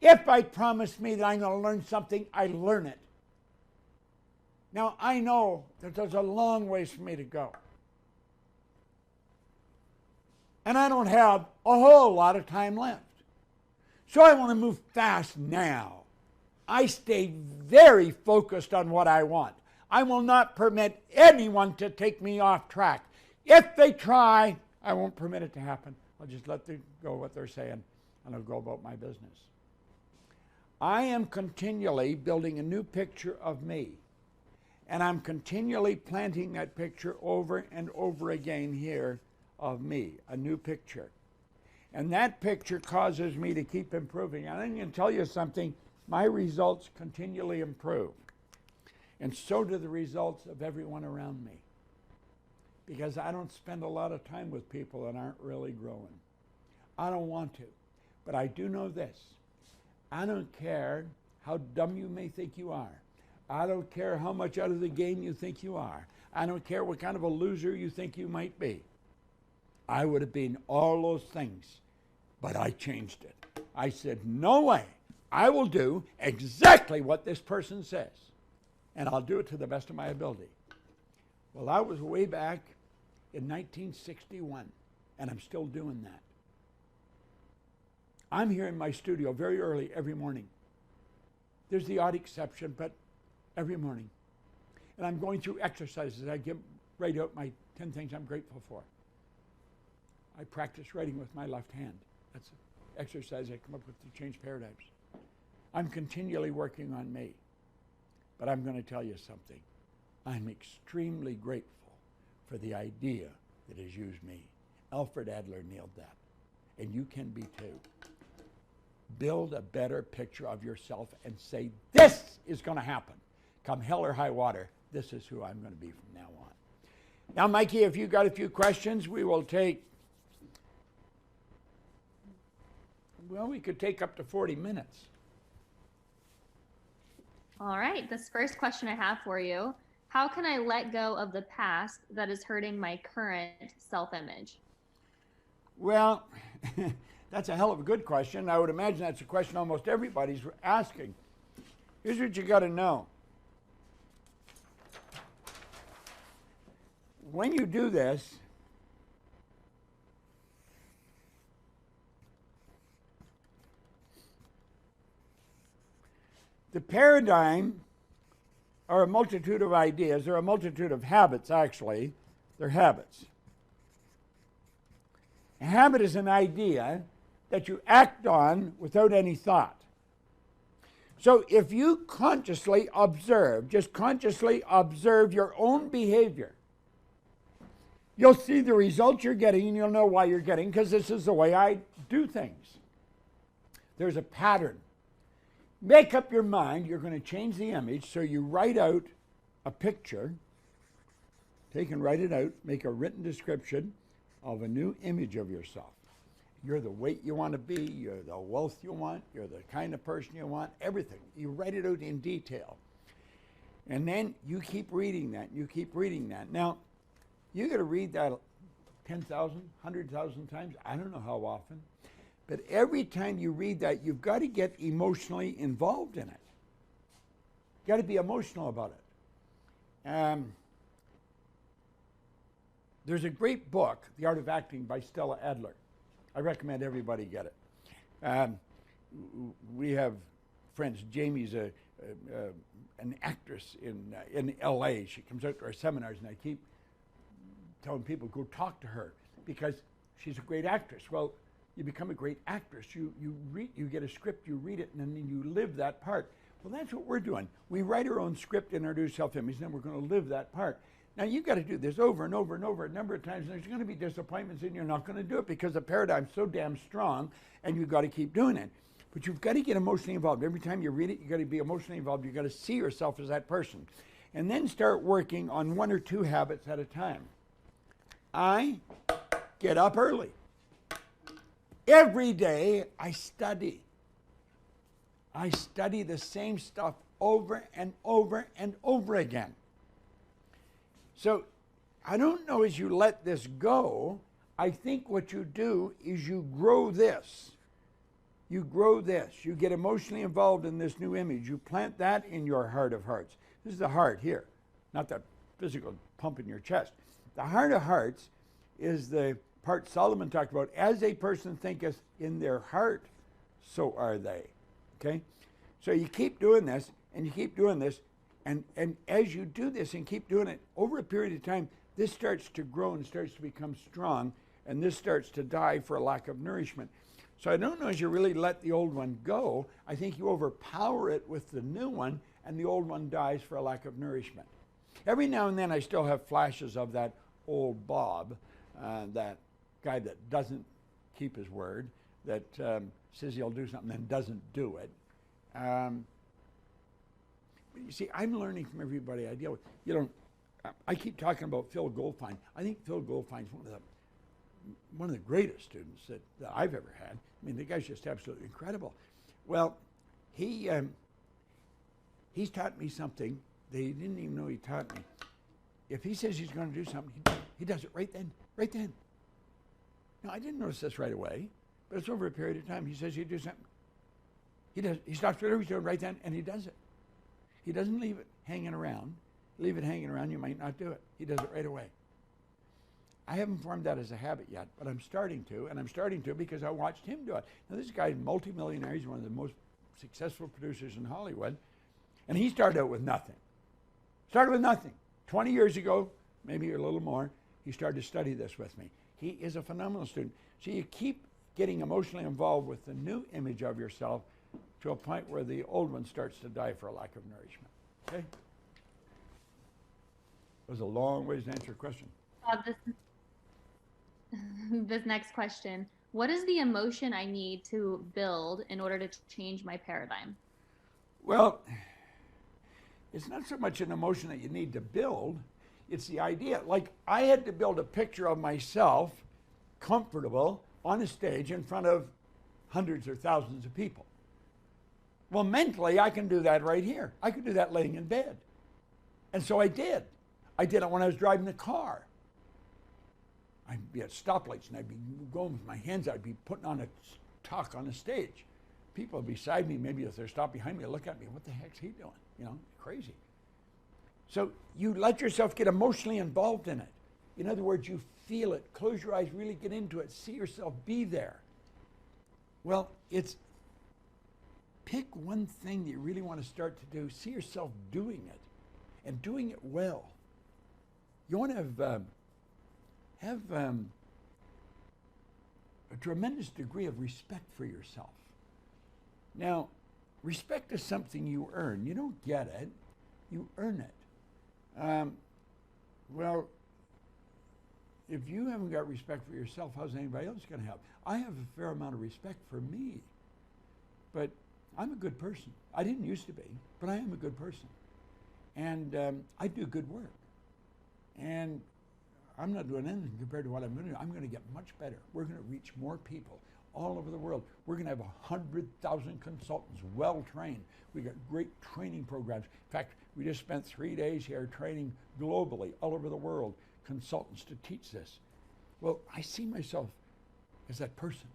If I promise me that I'm going to learn something, I learn it. Now, I know that there's a long ways for me to go. And I don't have a whole lot of time left. So I want to move fast now. I stay very focused on what I want. I will not permit anyone to take me off track. If they try, I won't permit it to happen. I'll just let them go what they're saying, and I'll go about my business. I am continually building a new picture of me, and I'm continually planting that picture over and over again here of me, a new picture. And that picture causes me to keep improving. And I'm going to tell you something, my results continually improve. And so do the results of everyone around me. Because I don't spend a lot of time with people that aren't really growing. I don't want to. But I do know this. I don't care how dumb you may think you are. I don't care how much out of the game you think you are. I don't care what kind of a loser you think you might be. I would have been all those things, but I changed it. I said, no way. I will do exactly what this person says, and I'll do it to the best of my ability. Well, that was way back in 1961, and I'm still doing that. I'm here in my studio very early every morning. There's the odd exception, but every morning. And I'm going through exercises. I write out my 10 things I'm grateful for. I practice writing with my left hand. That's an exercise I come up with to change paradigms. I'm continually working on me. But I'm going to tell you something. I'm extremely grateful for the idea that has used me. Alfred Adler nailed that. And you can be too. Build a better picture of yourself and say, this is going to happen. Come hell or high water, this is who I'm going to be from now on. Now, Mikey, if you've got a few questions, we will take, well, we could take up to 40 minutes. All right, this first question I have for you, how can I let go of the past that is hurting my current self-image? Well, that's a hell of a good question. I would imagine that's a question almost everybody's asking. Here's what you got to know. When you do this, the paradigm are a multitude of ideas. They're a multitude of habits, actually. They're habits. A habit is an idea that you act on without any thought. So if you consciously observe, just consciously observe your own behavior, you'll see the results you're getting and you'll know why you're getting, because this is the way I do things. There's a pattern. Make up your mind, you're going to change the image, so you write out a picture, take and write it out, make a written description of a new image of yourself. You're the weight you want to be, you're the wealth you want, you're the kind of person you want, everything. You write it out in detail. And then you keep reading that, you keep reading that. Now, you got to read that 10,000, 100,000 times, I don't know how often. But every time you read that, you've got to get emotionally involved in it. You've got to be emotional about it. There's a great book, The Art of Acting by Stella Adler. I recommend everybody get it. We have friends. Jamie's an actress in L.A. She comes out to our seminars, and I keep telling people, go talk to her, because she's a great actress. Well, you become a great actress. You get a script, you read it, and then you live that part. Well, that's what we're doing. We write our own script in our new self-image, and then we're going to live that part. Now, you've got to do this over and over and over a number of times, and there's going to be disappointments, and you're not going to do it because the paradigm's so damn strong, and you've got to keep doing it. But you've got to get emotionally involved. Every time you read it, you've got to be emotionally involved. You've got to see yourself as that person. And then start working on 1 or 2 habits at a time. I get up early. Every day I study. I study the same stuff over and over and over again. So I don't know, as you let this go, I think what you do is you grow this. You grow this. You get emotionally involved in this new image. You plant that in your heart of hearts. This is the heart here, not the physical pump in your chest. The heart of hearts is the part Solomon talked about. As a person thinketh in their heart, so are they. Okay? So you keep doing this, and you keep doing this, and as you do this and keep doing it, over a period of time, this starts to grow and starts to become strong, and this starts to die for a lack of nourishment. So I don't know, as you really let the old one go, I think you overpower it with the new one, and the old one dies for a lack of nourishment. Every now and then I still have flashes of that old Bob, that guy that doesn't keep his word, that says he'll do something and doesn't do it. You see, I'm learning from everybody I deal with. You know, I keep talking about Phil Goldfine. I think Phil Goldfine's one of the greatest students that I've ever had. I mean, the guy's just absolutely incredible. Well, he's taught me something that he didn't even know he taught me. If he says he's going to do something, he does it right then, right then. Now, I didn't notice this right away, but it's over a period of time. He says he'd do something. He stops whatever he's doing right then, and he does it. He doesn't leave it hanging around. Leave it hanging around, you might not do it. He does it right away. I haven't formed that as a habit yet, but I'm starting to, and I'm starting to because I watched him do it. Now, this guy's multimillionaire. He's one of the most successful producers in Hollywood, and he started out with nothing. Started with nothing. 20 years ago, maybe a little more, he started to study this with me. He is a phenomenal student. So you keep getting emotionally involved with the new image of yourself to a point where the old one starts to die for a lack of nourishment. Okay? That was a long ways to answer your question. This next question. What is the emotion I need to build in order to change my paradigm? Well, it's not so much an emotion that you need to build. It's the idea. Like, I had to build a picture of myself comfortable on a stage in front of hundreds or thousands of people. Well, mentally, I can do that right here. I could do that laying in bed. And so I did. I did it when I was driving the car. I'd be at stoplights and I'd be going with my hands. I'd be putting on a talk on a stage. People beside me, maybe if they're stopped behind me, look at me. What the heck's he doing? You know, crazy. So you let yourself get emotionally involved in it. In other words, you feel it. Close your eyes, really get into it. See yourself be there. Well, it's pick one thing that you really want to start to do. See yourself doing it. and doing it well. You want to have a tremendous degree of respect for yourself. Now, respect is something you earn. You don't get it, you earn it. Well, if you haven't got respect for yourself, how's anybody else going to have? I have a fair amount of respect for me, but I'm a good person. I didn't used to be, but I am a good person. And I do good work. And I'm not doing anything compared to what I'm going to do. I'm going to get much better. We're going to reach more people all over the world. We're going to have 100,000 consultants, well-trained. We got great training programs. In fact, we just spent 3 days here training globally, all over the world, consultants to teach this. Well, I see myself as that person.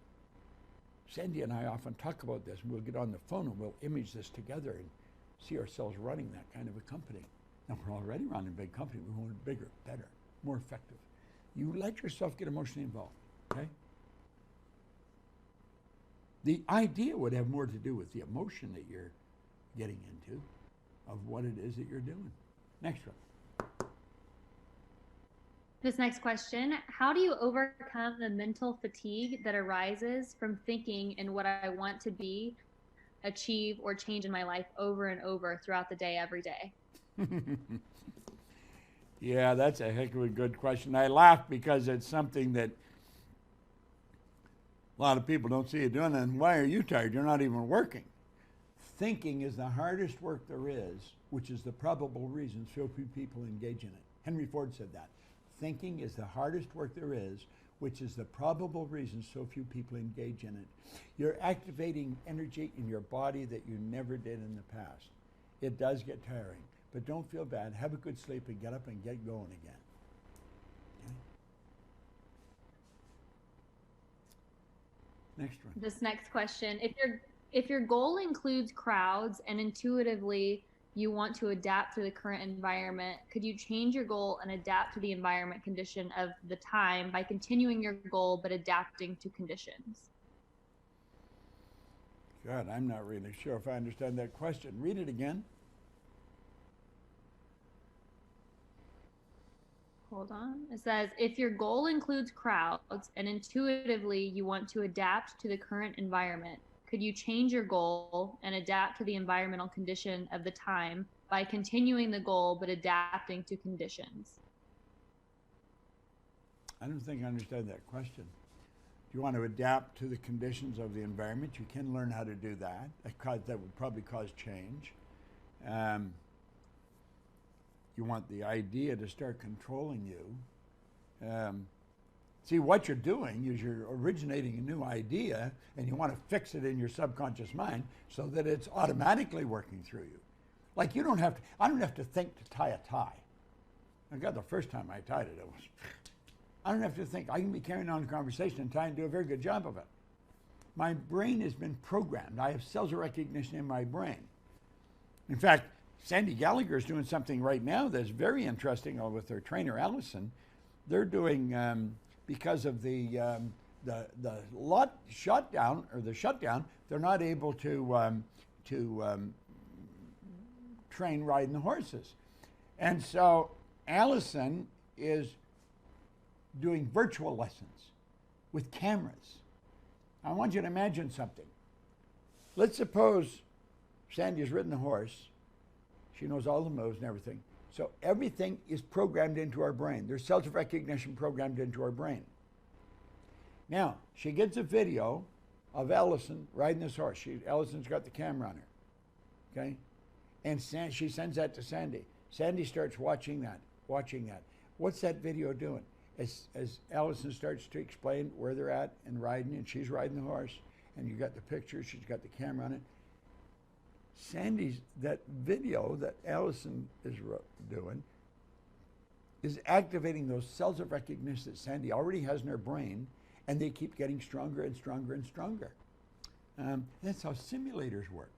Sandy and I often talk about this, and we'll get on the phone and we'll image this together and see ourselves running that kind of a company. Now, we're already running a big company. We want it bigger, better, more effective. You let yourself get emotionally involved, okay? The idea would have more to do with the emotion that you're getting into of what it is that you're doing. Next one. This next question, how do you overcome the mental fatigue that arises from thinking in what I want to be, achieve, or change in my life over and over throughout the day, every day? Yeah, that's a heck of a good question. I laugh because it's something that a lot of people don't see you doing. And why are you tired? You're not even working. Thinking is the hardest work there is, which is the probable reason so few people engage in it. Henry Ford said that. Thinking is the hardest work there is, which is the probable reason so few people engage in it. You're activating energy in your body that you never did in the past. It does get tiring, but don't feel bad. Have a good sleep and get up and get going again. Okay? Next one. This next question, if your goal includes crowds and intuitively you want to adapt to the current environment, could you change your goal and adapt to the environment condition of the time by continuing your goal but adapting to conditions? God, I'm not really sure if I understand that question. Read it again. Hold on. It says, if your goal includes crowds and intuitively you want to adapt to the current environment, could you change your goal and adapt to the environmental condition of the time by continuing the goal but adapting to conditions? I don't think I understand that question. Do you want to adapt to the conditions of the environment? You can learn how to do that. That would probably cause change. You want the idea to start controlling you. See, what you're doing is you're originating a new idea and you want to fix it in your subconscious mind so that it's automatically working through you. Like I don't have to think to tie a tie. I got the first time I tied it, I don't have to think. I can be carrying on a conversation and tie and do a very good job of it. My brain has been programmed. I have cells of recognition in my brain. In fact, Sandy Gallagher is doing something right now that's very interesting with their trainer, Allison. They're doing, because of the shutdown, they're not able to train riding the horses. And so Allison is doing virtual lessons with cameras. I want you to imagine something. Let's suppose Sandy has ridden the horse. She knows all the moves and everything. So everything is programmed into our brain. There's cells of recognition programmed into our brain. Now, she gets a video of Allison riding this horse. Allison's got the camera on her, okay? And she sends that to Sandy. Sandy starts watching that. What's that video doing? As Allison starts to explain where they're at and riding, and she's riding the horse, and you got the picture, she's got the camera on it. That video that Allison is doing is activating those cells of recognition that Sandy already has in her brain, and they keep getting stronger and stronger and stronger. That's how simulators work.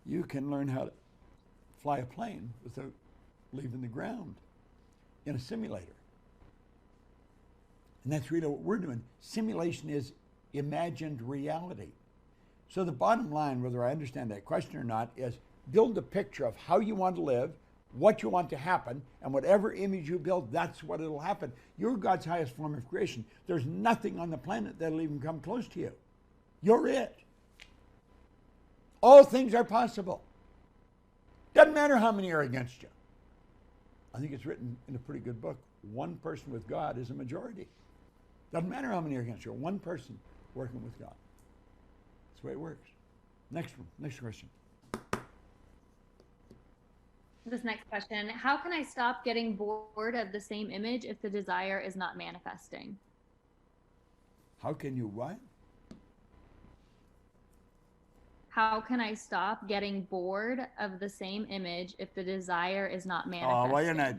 You can learn how to fly a plane without leaving the ground in a simulator. And that's really what we're doing. Simulation is imagined reality. So the bottom line, whether I understand that question or not, is build a picture of how you want to live, what you want to happen, and whatever image you build, that's what it'll happen. You're God's highest form of creation. There's nothing on the planet that'll even come close to you. You're it. All things are possible. Doesn't matter how many are against you. I think it's written in a pretty good book. One person with God is a majority. Doesn't matter how many are against you. One person working with God. That's the way it works. Next one. Next question. This next question, how can I stop getting bored of the same image if the desire is not manifesting? How can you what? How can I stop getting bored of the same image if the desire is not manifesting? Oh, well, you're not.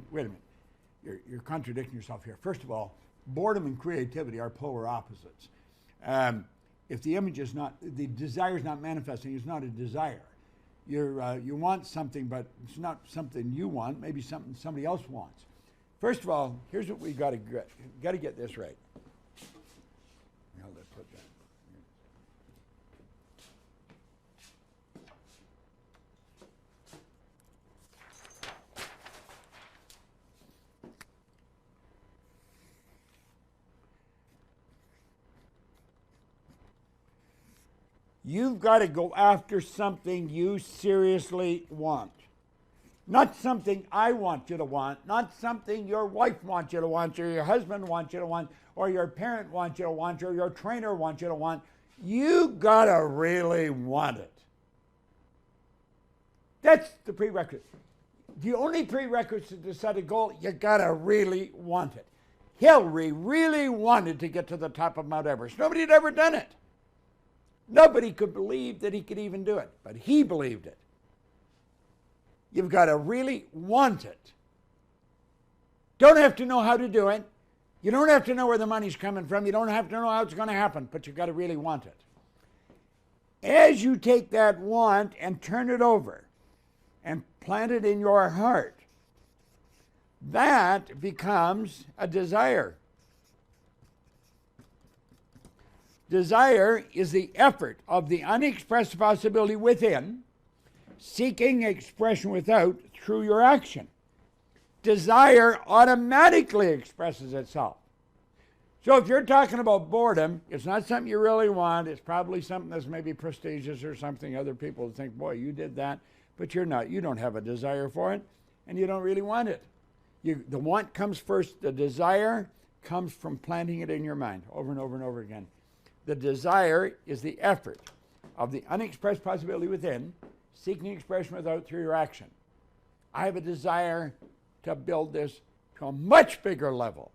Wait a minute. You're contradicting yourself here. First of all, boredom and creativity are polar opposites. If the image is not, the desire is not manifesting, it's not a desire. You want something, but it's not something you want. Maybe something somebody else wants. First of all, here's what we got to get. Got to get this right. Now let's put that. You've got to go after something you seriously want. Not something I want you to want, not something your wife wants you to want, or your husband wants you to want, or your parent wants you to want, or your trainer wants you to want. You got to really want it. That's the prerequisite. The only prerequisite to set a goal, you got to really want it. Hillary really wanted to get to the top of Mount Everest. Nobody had ever done it. Nobody could believe that he could even do it, but he believed it. You've got to really want it. Don't have to know how to do it. You don't have to know where the money's coming from. You don't have to know how it's going to happen, but you've got to really want it. As you take that want and turn it over and plant it in your heart, that becomes a desire. Desire is the effort of the unexpressed possibility within, seeking expression without through your action. Desire automatically expresses itself. So if you're talking about boredom, it's not something you really want. It's probably something that's maybe prestigious or something other people think, boy, you did that, but you're not. You don't have a desire for it, and you don't really want it. The want comes first. The desire comes from planting it in your mind over and over and over again. The desire is the effort of the unexpressed possibility within, seeking expression without through your action. I have a desire to build this to a much bigger level.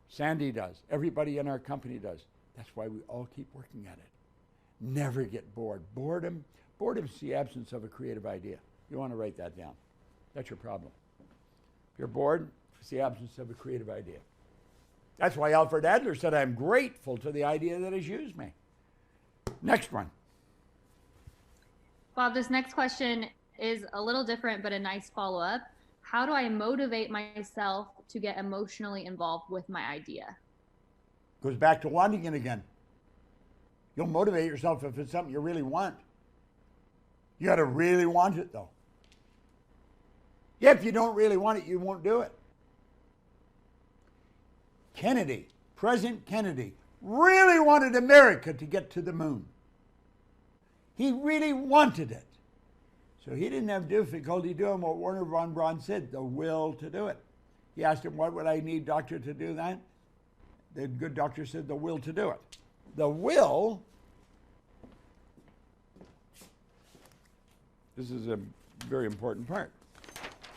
Sandy does. Everybody in our company does. That's why we all keep working at it. Never get bored. Boredom is the absence of a creative idea. You want to write that down. That's your problem. If you're bored, it's the absence of a creative idea. That's why Alfred Adler said, I'm grateful to the idea that has used me. Next one. Bob, this next question is a little different, but a nice follow-up. How do I motivate myself to get emotionally involved with my idea? Goes back to wanting it again. You'll motivate yourself if it's something you really want. You got to really want it, though. If you don't really want it, you won't do it. Kennedy, President Kennedy, really wanted America to get to the moon. He really wanted it. So he didn't have difficulty doing what Werner von Braun said, the will to do it. He asked him, what would I need, doctor, to do that? The good doctor said, the will to do it. The will, this is a very important part.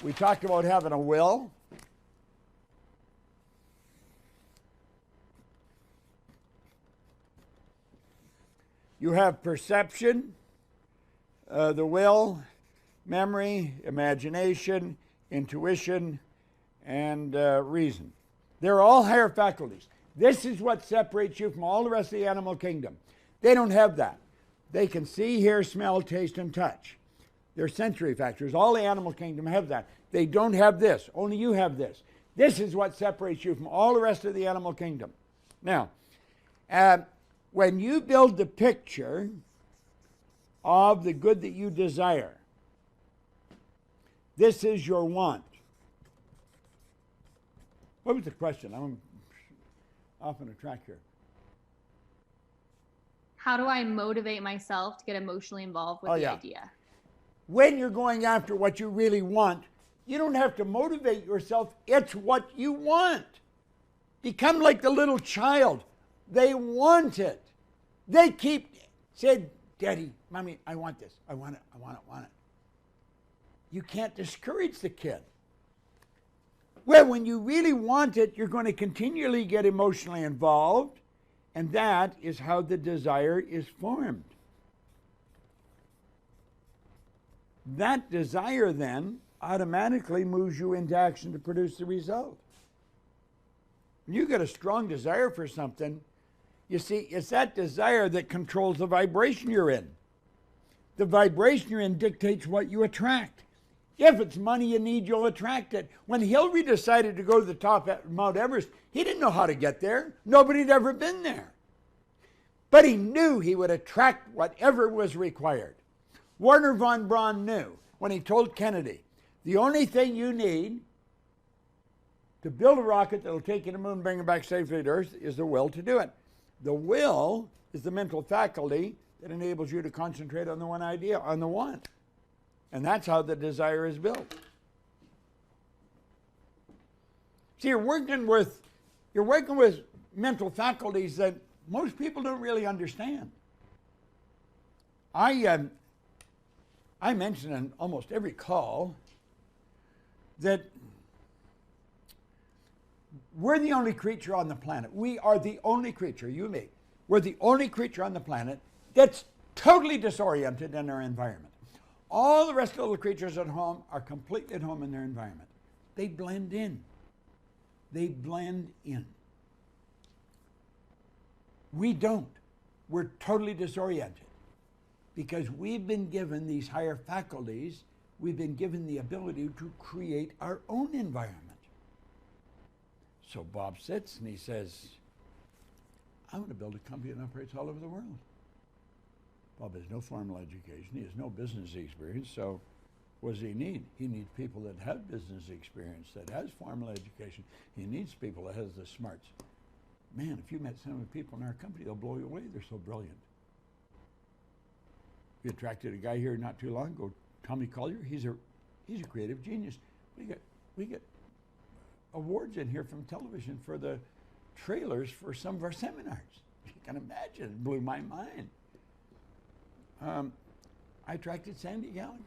We talked about having a will. You have perception, the will, memory, imagination, intuition, and reason. They're all higher faculties. This is what separates you from all the rest of the animal kingdom. They don't have that. They can see, hear, smell, taste, and touch. They're sensory factors. All the animal kingdom have that. They don't have this. Only you have this. This is what separates you from all the rest of the animal kingdom. Now, when you build the picture of the good that you desire, This is your want. What was the question? I'm off on a track here. How do I motivate myself to get emotionally involved with the idea? When you're going after what you really want, you don't have to motivate yourself. It's what you want. Become like the little child. They want it. They keep saying, Daddy, Mommy, I want this. I want it. I want it. I want it. You can't discourage the kid. Well, when you really want it, you're going to continually get emotionally involved, and that is how the desire is formed. That desire then automatically moves you into action to produce the result. When you get a strong desire for something, you see, it's that desire that controls the vibration you're in. The vibration you're in dictates what you attract. If it's money you need, you'll attract it. When Hillary decided to go to the top at Mount Everest, he didn't know how to get there. Nobody had ever been there. But he knew he would attract whatever was required. Wernher von Braun knew when he told Kennedy, the only thing you need to build a rocket that will take you to the moon and bring it back safely to Earth is the will to do it. The will is the mental faculty that enables you to concentrate on the one idea, on the one. And that's how the desire is built. See, you're working with mental faculties that most people don't really understand. I mention in almost every call that we're the only creature on the planet. We are the only creature, you and me. We're the only creature on the planet that's totally disoriented in our environment. All the rest of the little creatures at home are completely at home in their environment. They blend in. They blend in. We don't. We're totally disoriented because we've been given these higher faculties. We've been given the ability to create our own environment. So Bob sits and he says, I want to build a company that operates all over the world. Bob has no formal education. He has no business experience. So what does he need? He needs people that have business experience, that has formal education. He needs people that has the smarts. Man, if you met some of the people in our company, they'll blow you away. They're so brilliant. We attracted a guy here not too long ago, Tommy Collier. He's a creative genius. We get awards in here from television for the trailers for some of our seminars. You can imagine, it blew my mind. I attracted Sandy Gallagher.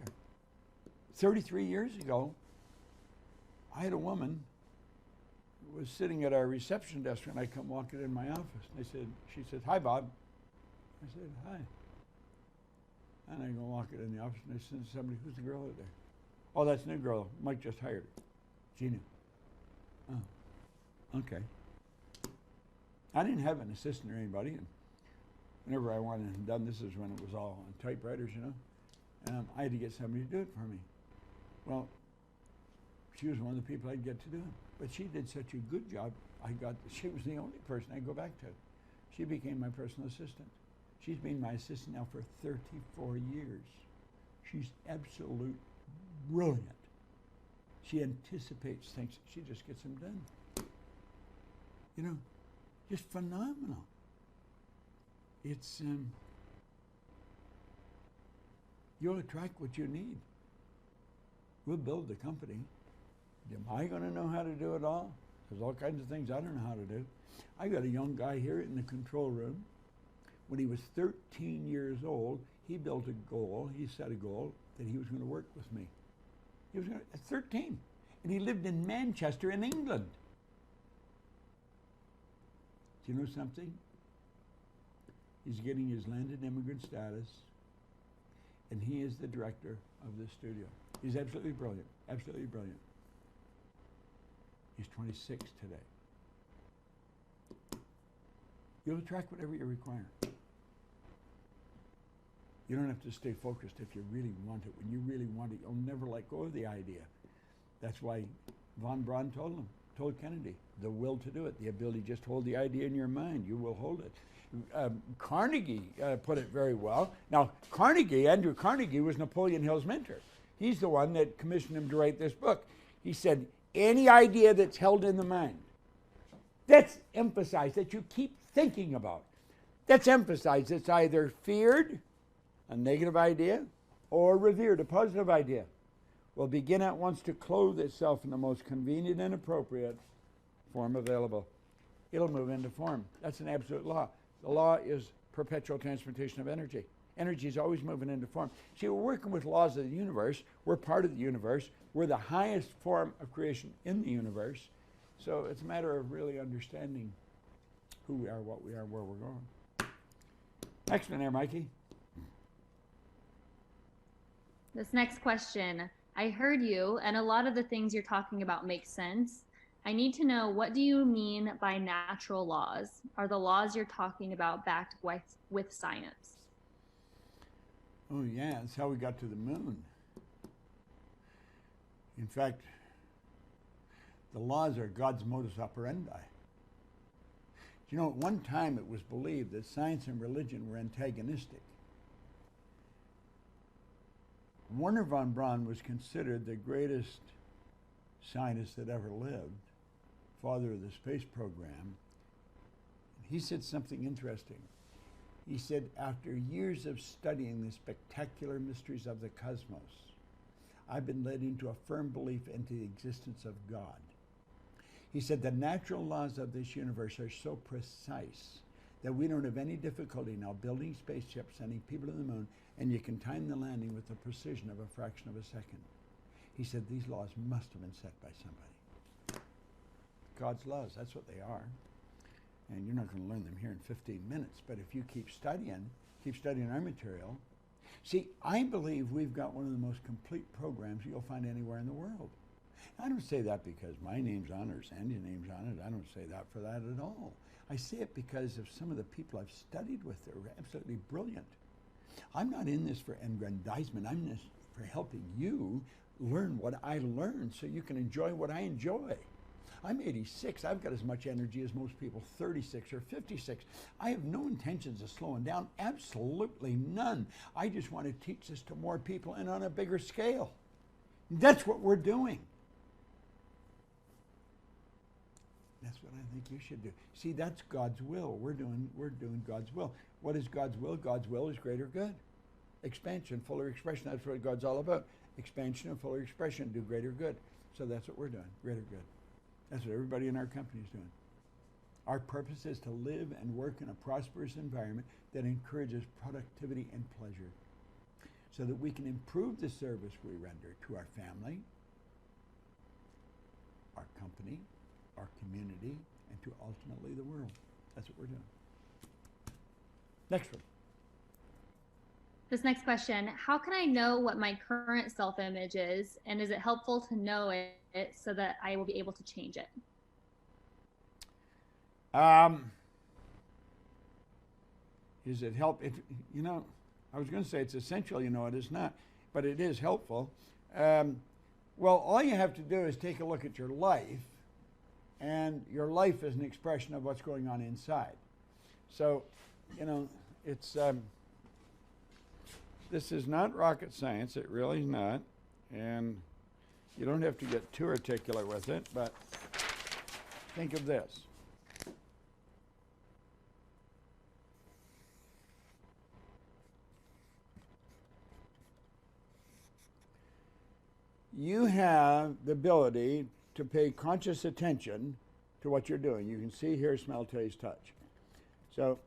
33 years ago, I had a woman who was sitting at our reception desk when I come walking in my office. And she said, hi, Bob. I said, hi. And I go walking in the office and I said to somebody, who's the girl out there? Oh, that's a new girl. Mike just hired her. Gina. Oh, okay. I didn't have an assistant or anybody. And whenever I wanted it done, this is when it was all on typewriters, you know. I had to get somebody to do it for me. Well, she was one of the people I'd get to do it. But she did such a good job, she was the only person I go back to. She became my personal assistant. She's been my assistant now for 34 years. She's absolute brilliant. She anticipates things. She just gets them done. You know, just phenomenal. It's, you'll attract what you need. We'll build the company. Am I going to know how to do it all? There's all kinds of things I don't know how to do. I got a young guy here in the control room. When he was 13 years old, he built a goal. He set a goal that he was going to work with me. He was at 13. And he lived in Manchester in England. Do you know something? He's getting his landed immigrant status, and he is the director of this studio. He's absolutely brilliant, absolutely brilliant. He's 26 today. You'll attract whatever you require. You don't have to stay focused if you really want it. When you really want it, you'll never let go of the idea. That's why von Braun told Kennedy, the will to do it, the ability to just hold the idea in your mind. You will hold it. Carnegie put it very well. Now, Andrew Carnegie was Napoleon Hill's mentor. He's the one that commissioned him to write this book. He said, any idea that's held in the mind, that's emphasized, that you keep thinking about, that's emphasized. It's either feared, a negative idea, or revered, a positive idea, will begin at once to clothe itself in the most convenient and appropriate form available. It'll move into form. That's an absolute law. The law is perpetual transmutation of energy. Energy is always moving into form. See, we're working with laws of the universe. We're part of the universe. We're the highest form of creation in the universe. So it's a matter of really understanding who we are, what we are, where we're going. Next one there, Mikey. This next question, I heard you, and a lot of the things you're talking about make sense. I need to know, what do you mean by natural laws? Are the laws you're talking about backed with science? Oh, yeah, that's how we got to the moon. In fact, the laws are God's modus operandi. You know, at one time it was believed that science and religion were antagonistic. Wernher von Braun was considered the greatest scientist that ever lived, father of the space program. He said something interesting. He said, after years of studying the spectacular mysteries of the cosmos, I've been led into a firm belief into the existence of God. He said, the natural laws of this universe are so precise that we don't have any difficulty now building spaceships, sending people to the moon, and you can time the landing with the precision of a fraction of a second. He said, these laws must have been set by somebody. God's laws, that's what they are. And you're not going to learn them here in 15 minutes, but if you keep studying our material. See, I believe we've got one of the most complete programs you'll find anywhere in the world. I don't say that because my name's on it or Sandy's name's on it. I don't say that for that at all. I say it because of some of the people I've studied with. They're absolutely brilliant. I'm not in this for aggrandizement. I'm in this for helping you learn what I learned so you can enjoy what I enjoy. I'm 86. I've got as much energy as most people 36 or 56. I have no intentions of slowing down. Absolutely none. I just want to teach this to more people and on a bigger scale. That's what we're doing. That's what I think you should do. See, that's God's will. We're doing God's will. What is God's will? God's will is greater good. Expansion, fuller expression. That's what God's all about. Expansion and fuller expression, do greater good. So that's what we're doing, greater good. That's what everybody in our company is doing. Our purpose is to live and work in a prosperous environment that encourages productivity and pleasure so that we can improve the service we render to our family, our company, our community, and to ultimately the world. That's what we're doing. Next one. This next question, how can I know what my current self-image is, and is it helpful to know it so that I will be able to change it? Is it help? You know, I was going to say it's essential, you know, it is not, but it is helpful. Well, all you have to do is take a look at your life, and your life is an expression of what's going on inside. So, you know, it's... This is not rocket science, it really is not, and you don't have to get too articulate with it, but think of this. You have the ability to pay conscious attention to what you're doing. You can see, hear, smell, taste, touch. So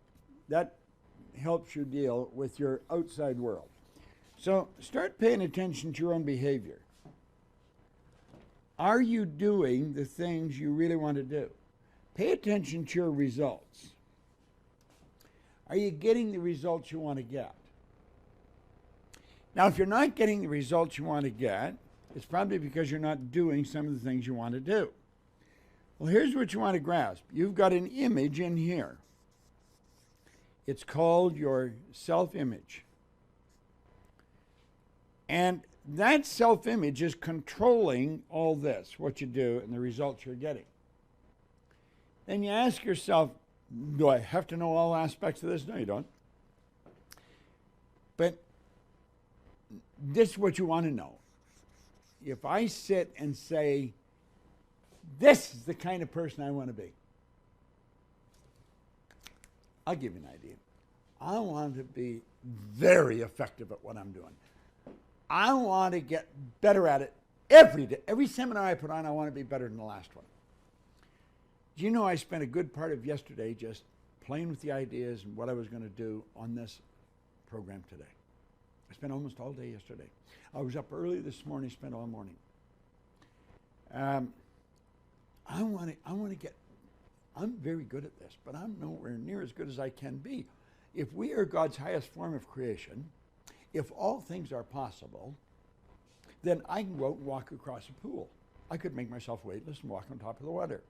that helps you deal with your outside world. So start paying attention to your own behavior. Are you doing the things you really want to do? Pay attention to your results. Are you getting the results you want to get? Now, if you're not getting the results you want to get, it's probably because you're not doing some of the things you want to do. Well, here's what you want to grasp. You've got an image in here. It's called your self-image. And that self-image is controlling all this, what you do and the results you're getting. Then you ask yourself, do I have to know all aspects of this? No, you don't. But this is what you want to know. if I sit and say, this is the kind of person I want to be, I'll give you an idea. I want to be very effective at what I'm doing. I want to get better at it every day. Every seminar I put on, I want to be better than the last one. Do you know I spent a good part of yesterday just playing with the ideas and what I was going to do on this program today? I spent almost all day yesterday. I was up early this morning, spent all morning. I want to get, I'm very good at this, but I'm nowhere near as good as I can be. If we are God's highest form of creation, if all things are possible, then I can go out and walk across a pool. I could make myself weightless and walk on top of the water.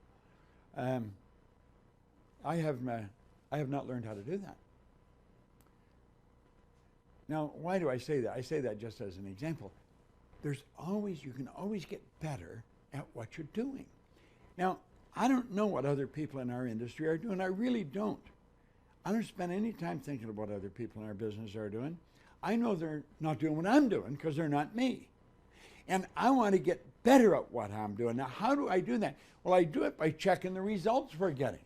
I have not learned how to do that. Now, why do I say that? I say that just as an example. You can always get better at what you're doing. Now, I don't know what other people in our industry are doing. I really don't. I don't spend any time thinking about what other people in our business are doing. I know they're not doing what I'm doing because they're not me. And I want to get better at what I'm doing. Now, how do I do that? Well, I do it by checking the results we're getting.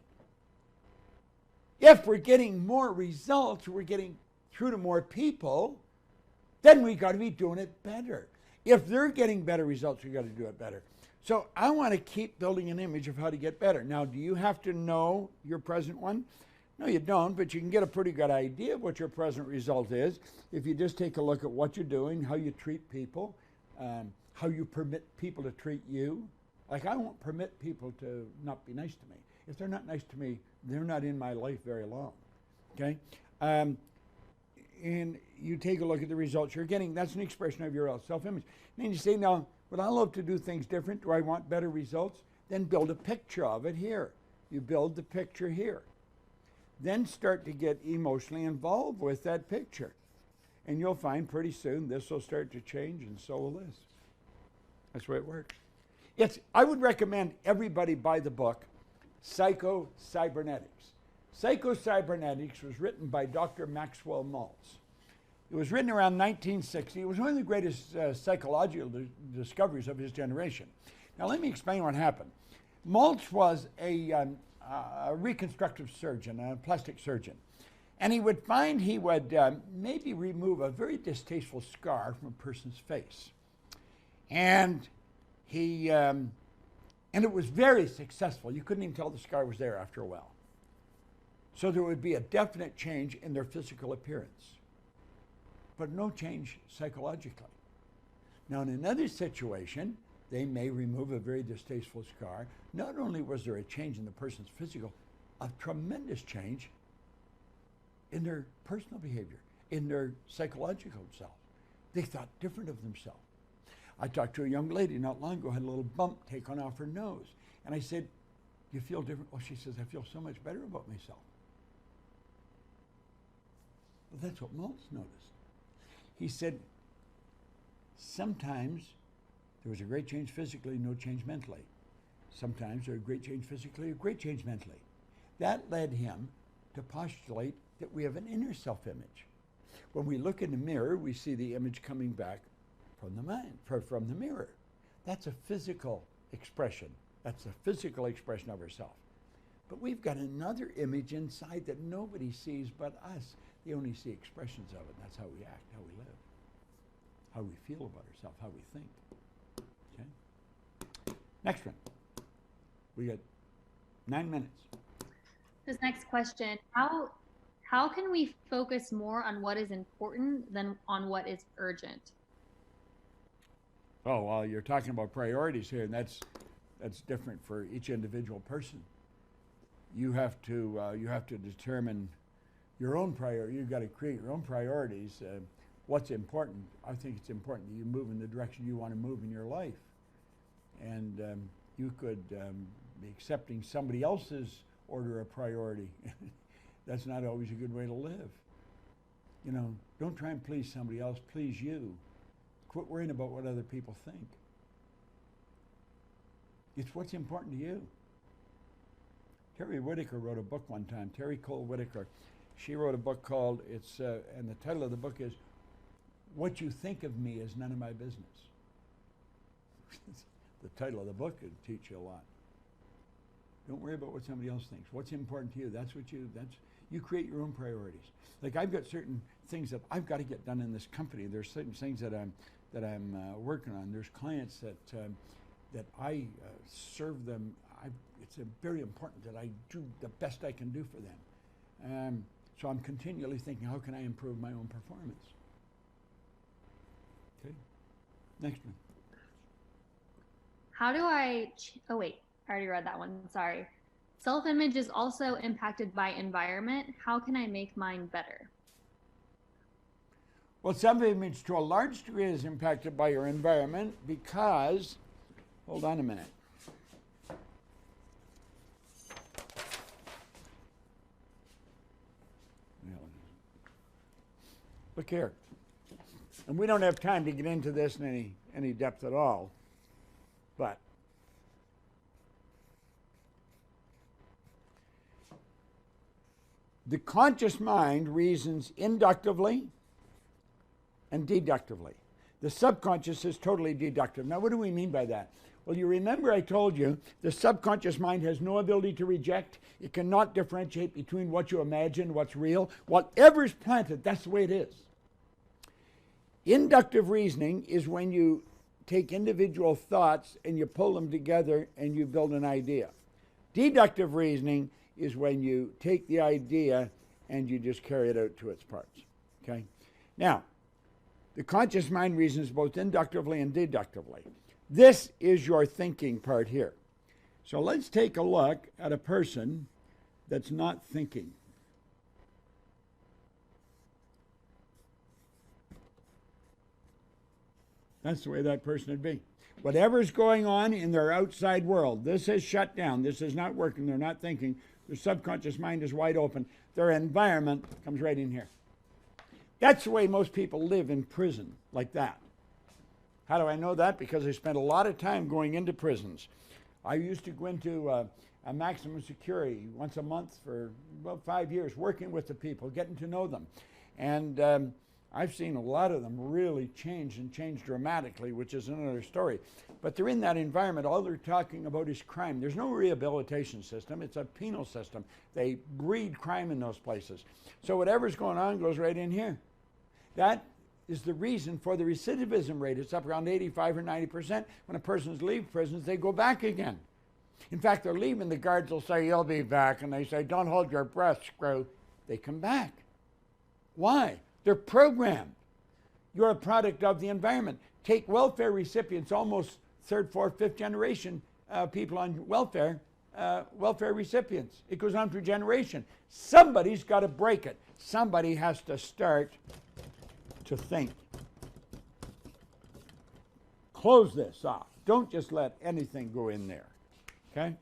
If we're getting more results, we're getting through to more people, then we got to be doing it better. If they're getting better results, we got to do it better. So I want to keep building an image of how to get better. Now, do you have to know your present one? No, you don't, but you can get a pretty good idea of what your present result is if you just take a look at what you're doing, how you treat people, how you permit people to treat you. Like, I won't permit people to not be nice to me. If they're not nice to me, they're not in my life very long, okay? And you take a look at the results you're getting. That's an expression of your self-image. And then you say, now, would I love to do things different? Do I want better results? Then build a picture of it here. You build the picture here. Then start to get emotionally involved with that picture. And you'll find pretty soon this will start to change, and so will this. That's the way it works. I would recommend everybody buy the book, Psycho-Cybernetics. Psycho-Cybernetics was written by Dr. Maxwell Maltz. It was written around 1960. It was one of the greatest psychological discoveries of his generation. Now, let me explain what happened. Maltz was a reconstructive surgeon, a plastic surgeon. And he would find he would maybe remove a very distasteful scar from a person's face. And and it was very successful. You couldn't even tell the scar was there after a while. So there would be a definite change in their physical appearance, but no change psychologically. Now, in another situation, they may remove a very distasteful scar. Not only was there a change in the person's physical, a tremendous change in their personal behavior, in their psychological self. They thought different of themselves. I talked to a young lady not long ago, had a little bump taken off her nose. And I said, do you feel different? Oh, she says, I feel so much better about myself. Well, that's what Maltz noticed. He said, sometimes there was a great change physically, no change mentally. Sometimes there was a great change physically, a great change mentally. That led him to postulate that we have an inner self-image. When we look in the mirror, we see the image coming back from the mind, from the mirror. That's a physical expression. That's a physical expression of ourselves. But we've got another image inside that nobody sees but us. They only see expressions of it. That's how we act, how we live, how we feel about ourselves, how we think. Okay? Next one. We got 9 minutes. This next question, how can we focus more on what is important than on what is urgent? Oh, well, you're talking about priorities here, and that's different for each individual person. You have to determine your own priority. You've got to create your own priorities. What's important? I think it's important that you move in the direction you want to move in your life. And you could be accepting somebody else's order of priority. That's not always a good way to live. You know, don't try and please somebody else, please you. Quit worrying about what other people think. It's what's important to you. Terry Whitaker wrote a book one time, Terry Cole Whitaker. She wrote a book called, and the title of the book is, What You Think of Me Is None of My Business. The title of the book would teach you a lot. Don't worry about what somebody else thinks. What's important to you? You create your own priorities. Like I've got certain things that I've got to get done in this company. There's certain things that I'm working on. There's clients that I serve them. It's very important that I do the best I can do for them. So I'm continually thinking, how can I improve my own performance? Okay, next one. How do oh wait, I already read that one, sorry. Self-image is also impacted by environment. How can I make mine better? Well, self-image to a large degree is impacted by your environment because, hold on a minute. Look here. And we don't have time to get into this in any depth at all, but the conscious mind reasons inductively and deductively. The subconscious is totally deductive. Now, what do we mean by that? Well, you remember I told you the subconscious mind has no ability to reject. It cannot differentiate between what you imagine, what's real. Whatever's planted, that's the way it is. Inductive reasoning is when you take individual thoughts and you pull them together and you build an idea. Deductive reasoning is when you take the idea and you just carry it out to its parts. Okay? Now, the conscious mind reasons both inductively and deductively. This is your thinking part here. So let's take a look at a person that's not thinking. That's the way that person would be. Whatever's going on in their outside world, this is shut down. This is not working. They're not thinking. Their subconscious mind is wide open. Their environment comes right in here. That's the way most people live in prison, like that. How do I know that? Because I spent a lot of time going into prisons. I used to go into a maximum security once a month for about 5 years, working with the people, getting to know them. And I've seen a lot of them really change and change dramatically, which is another story. But they're in that environment. All they're talking about is crime. There's no rehabilitation system. It's a penal system. They breed crime in those places. So whatever's going on goes right in here. That is the reason for the recidivism rate. It's up around 85 or 90%. When a person's leave prisons, they go back again. In fact, they're leaving. The guards will say, "You'll be back." And they say, "Don't hold your breath, screw." They come back. Why? They're programmed. You're a product of the environment. Take welfare recipients, almost third, fourth, fifth generation people on welfare recipients. It goes on for a generation. Somebody's got to break it. Somebody has to start to think. Close this off. Don't just let anything go in there. Okay?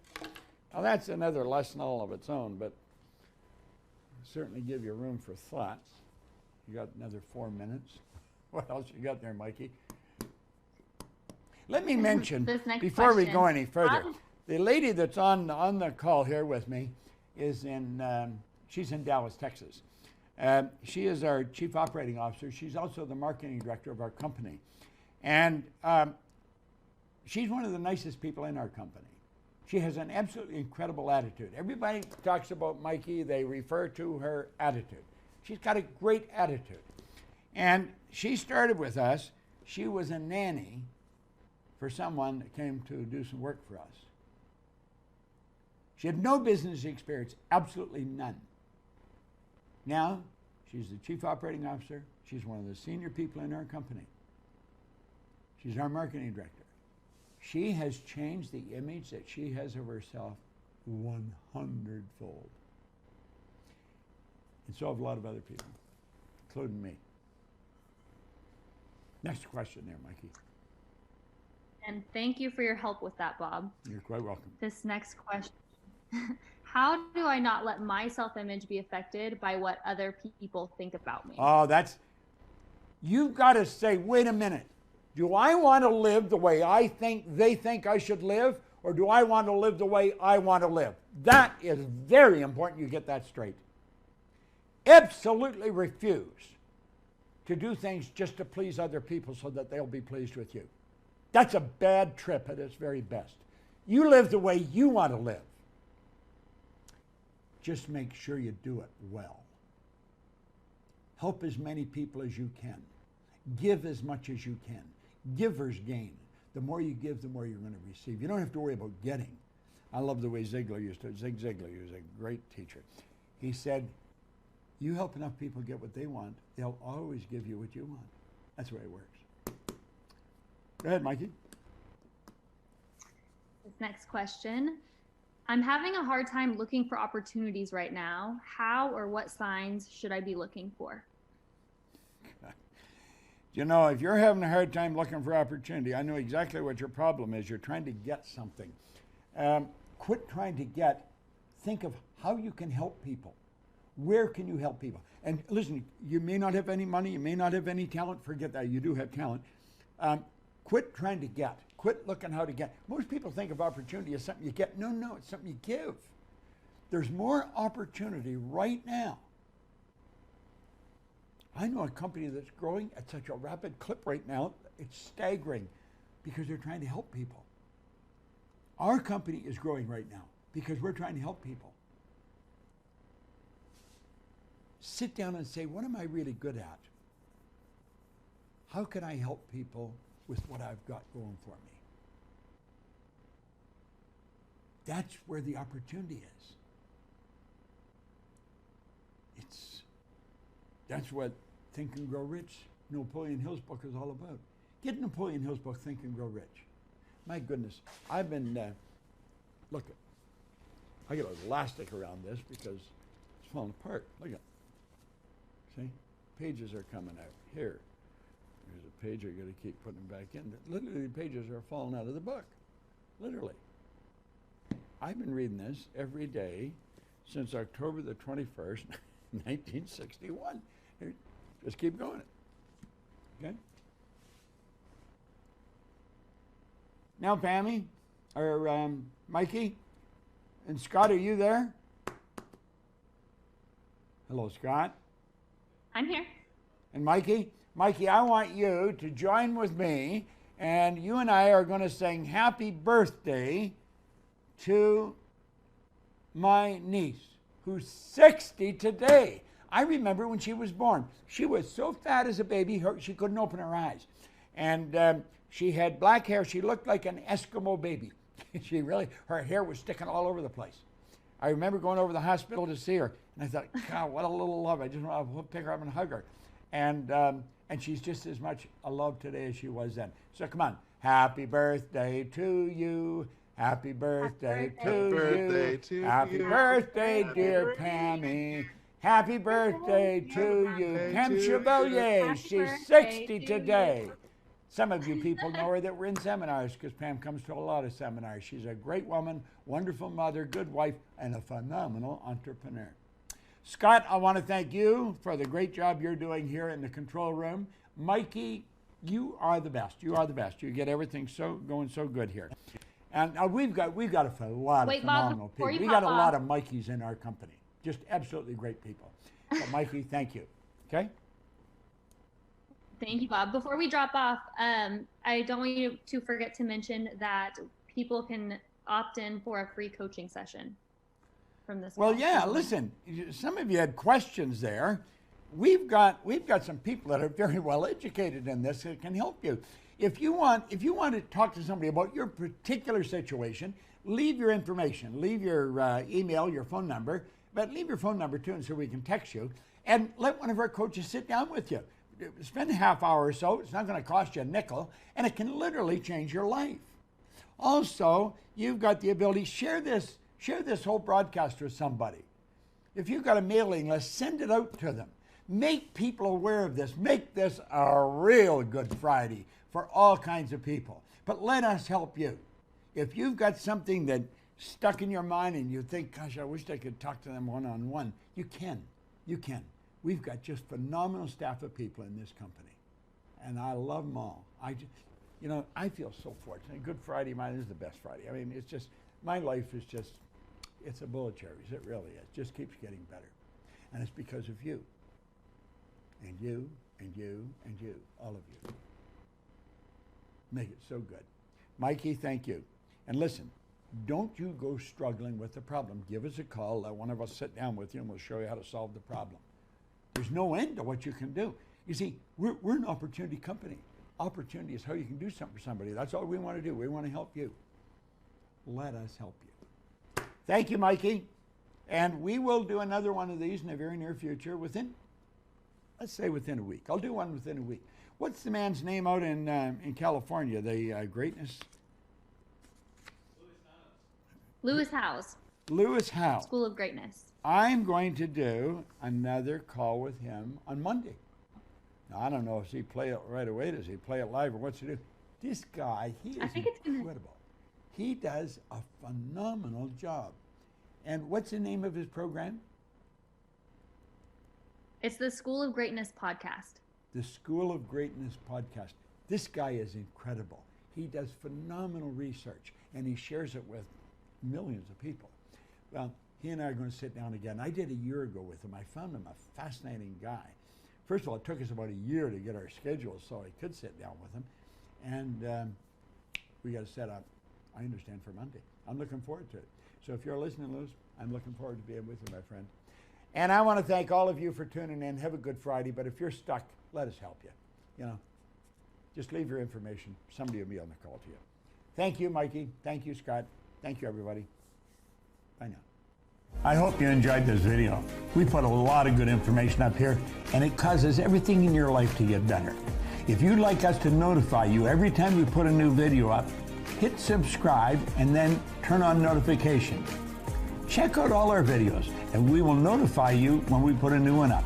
Now that's another lesson all of its own, but certainly give you room for thoughts. You got another 4 minutes. What else you got there, Mikey? Let me mention, before we go any further, the lady that's on the call here with me is she's in Dallas, Texas. She is our Chief Operating Officer. She's also the Marketing Director of our company. And she's one of the nicest people in our company. She has an absolutely incredible attitude. Everybody talks about Mikey, they refer to her attitude. She's got a great attitude. And she started with us. She was a nanny for someone that came to do some work for us. She had no business experience, absolutely none. Now, she's the Chief Operating Officer. She's one of the senior people in our company. She's our Marketing Director. She has changed the image that she has of herself 100-fold. And so have a lot of other people, including me. Next question there, Mikey. And thank you for your help with that, Bob. You're quite welcome. This next question. How do I not let my self-image be affected by what other people think about me? Oh, you've got to say, wait a minute. Do I want to live the way I think they think I should live, or do I want to live the way I want to live? That is very important you get that straight. Absolutely refuse to do things just to please other people so that they'll be pleased with you. That's a bad trip at its very best. You live the way you want to live. Just make sure you do it well. Help as many people as you can. Give as much as you can. Givers gain. The more you give, the more you're going to receive. You don't have to worry about getting. I love the way Zig Ziglar, he was a great teacher. He said, you help enough people get what they want, they'll always give you what you want. That's the way it works. Go ahead, Mikey. This next question. I'm having a hard time looking for opportunities right now. How or what signs should I be looking for? You know, if you're having a hard time looking for opportunity, I know exactly what your problem is. You're trying to get something. Quit trying to get. Think of how you can help people. Where can you help people? And listen, you may not have any money, you may not have any talent. Forget that, you do have talent. Quit trying to get. Quit looking how to get. Most people think of opportunity as something you get. No, no, it's something you give. There's more opportunity right now. I know a company that's growing at such a rapid clip right now, it's staggering because they're trying to help people. Our company is growing right now because we're trying to help people. Sit down and say, what am I really good at? How can I help people with what I've got going for me? That's where the opportunity is. That's what Think and Grow Rich, Napoleon Hill's book is all about. Get Napoleon Hill's book, Think and Grow Rich. My goodness, I've been, look, I got elastic around this because it's falling apart. Look at, see? Pages are coming out. Here, there's a page I got to keep putting back in. Literally, the pages are falling out of the book. Literally. I've been reading this every day since October the 21st, 1961. Here, just keep going. Okay? Now, Pammy, or Mikey, and Scott, are you there? Hello, Scott. I'm here. And Mikey? Mikey, I want you to join with me, and you and I are going to sing happy birthday to my niece, who's 60 today. I remember when she was born. She was so fat as a baby, she couldn't open her eyes. And she had black hair. She looked like an Eskimo baby. Her hair was sticking all over the place. I remember going over to the hospital to see her, and I thought, God, what a little love. I just want to pick her up and hug her. And she's just as much a love today as she was then. So come on. Happy birthday to you. Happy birthday to you. Happy birthday, dear Pammy. Happy birthday to you. Pam Chevalier, she's 60 today. Some of you people know her that were in seminars because Pam comes to a lot of seminars. She's a great woman, wonderful mother, good wife, and a phenomenal entrepreneur. Scott, I want to thank you for the great job you're doing here in the control room. Mikey, you are the best. You are the best. You get everything going so good here. And we've got a lot of phenomenal people. We got a lot of Mikeys in our company. Just absolutely great people. So Mikey, thank you. Okay? Thank you, Bob. Before we drop off, I don't want you to forget to mention that people can opt in for a free coaching session from this. Well, yeah, listen, some of you had questions there. We've got some people that are very well educated in this that can help you. If you want to talk to somebody about your particular situation, leave your information, leave your email, your phone number, but leave your phone number too, and so we can text you. And let one of our coaches sit down with you. Spend a half hour or so. It's not going to cost you a nickel, and it can literally change your life. Also, you've got the ability, share this whole broadcast with somebody. If you've got a mailing list, send it out to them. Make people aware of this. Make this a real Good Friday for all kinds of people. But let us help you. If you've got something that stuck in your mind and you think, gosh, I wish I could talk to them one-on-one, you can. You can. We've got just phenomenal staff of people in this company. And I love them all. I feel so fortunate. Good Friday, mine is the best Friday. I mean, it's just, my life is just, it's a bowl of cherries. It really is. It just keeps getting better. And it's because of you. And you, and you, and you, all of you. Make it so good. Mikey, thank you. And listen, don't you go struggling with the problem. Give us a call. Let one of us sit down with you and we'll show you how to solve the problem. There's no end to what you can do. You see, we're an opportunity company. Opportunity is how you can do something for somebody. That's all we want to do. We want to help you. Let us help you. Thank you, Mikey. And we will do another one of these in the very near future let's say within a week. I'll do one within a week. What's the man's name out in California? The greatness? Lewis Howes. Lewis Howes. School of Greatness. I'm going to do another call with him on Monday. Now, I don't know if he play it right away. Does he play it live or what's he do? This guy, he is incredible. He does a phenomenal job. And what's the name of his program? It's the School of Greatness podcast. The School of Greatness podcast. This guy is incredible. He does phenomenal research and he shares it with millions of people. Well, he and I are going to sit down again. I did a year ago with him. I found him a fascinating guy. First of all, it took us about a year to get our schedules so I could sit down with him. And we got to set up, I understand, for Monday. I'm looking forward to it. So if you're listening, Lewis, I'm looking forward to being with you, my friend. And I want to thank all of you for tuning in. Have a good Friday. But if you're stuck, let us help you. You know, just leave your information. Somebody will be on the call to you. Thank you, Mikey. Thank you, Scott. Thank you, everybody. Bye now. I hope you enjoyed this video. We put a lot of good information up here, and it causes everything in your life to get better. If you'd like us to notify you every time we put a new video up, hit subscribe and then turn on notifications. Check out all our videos, and we will notify you when we put a new one up.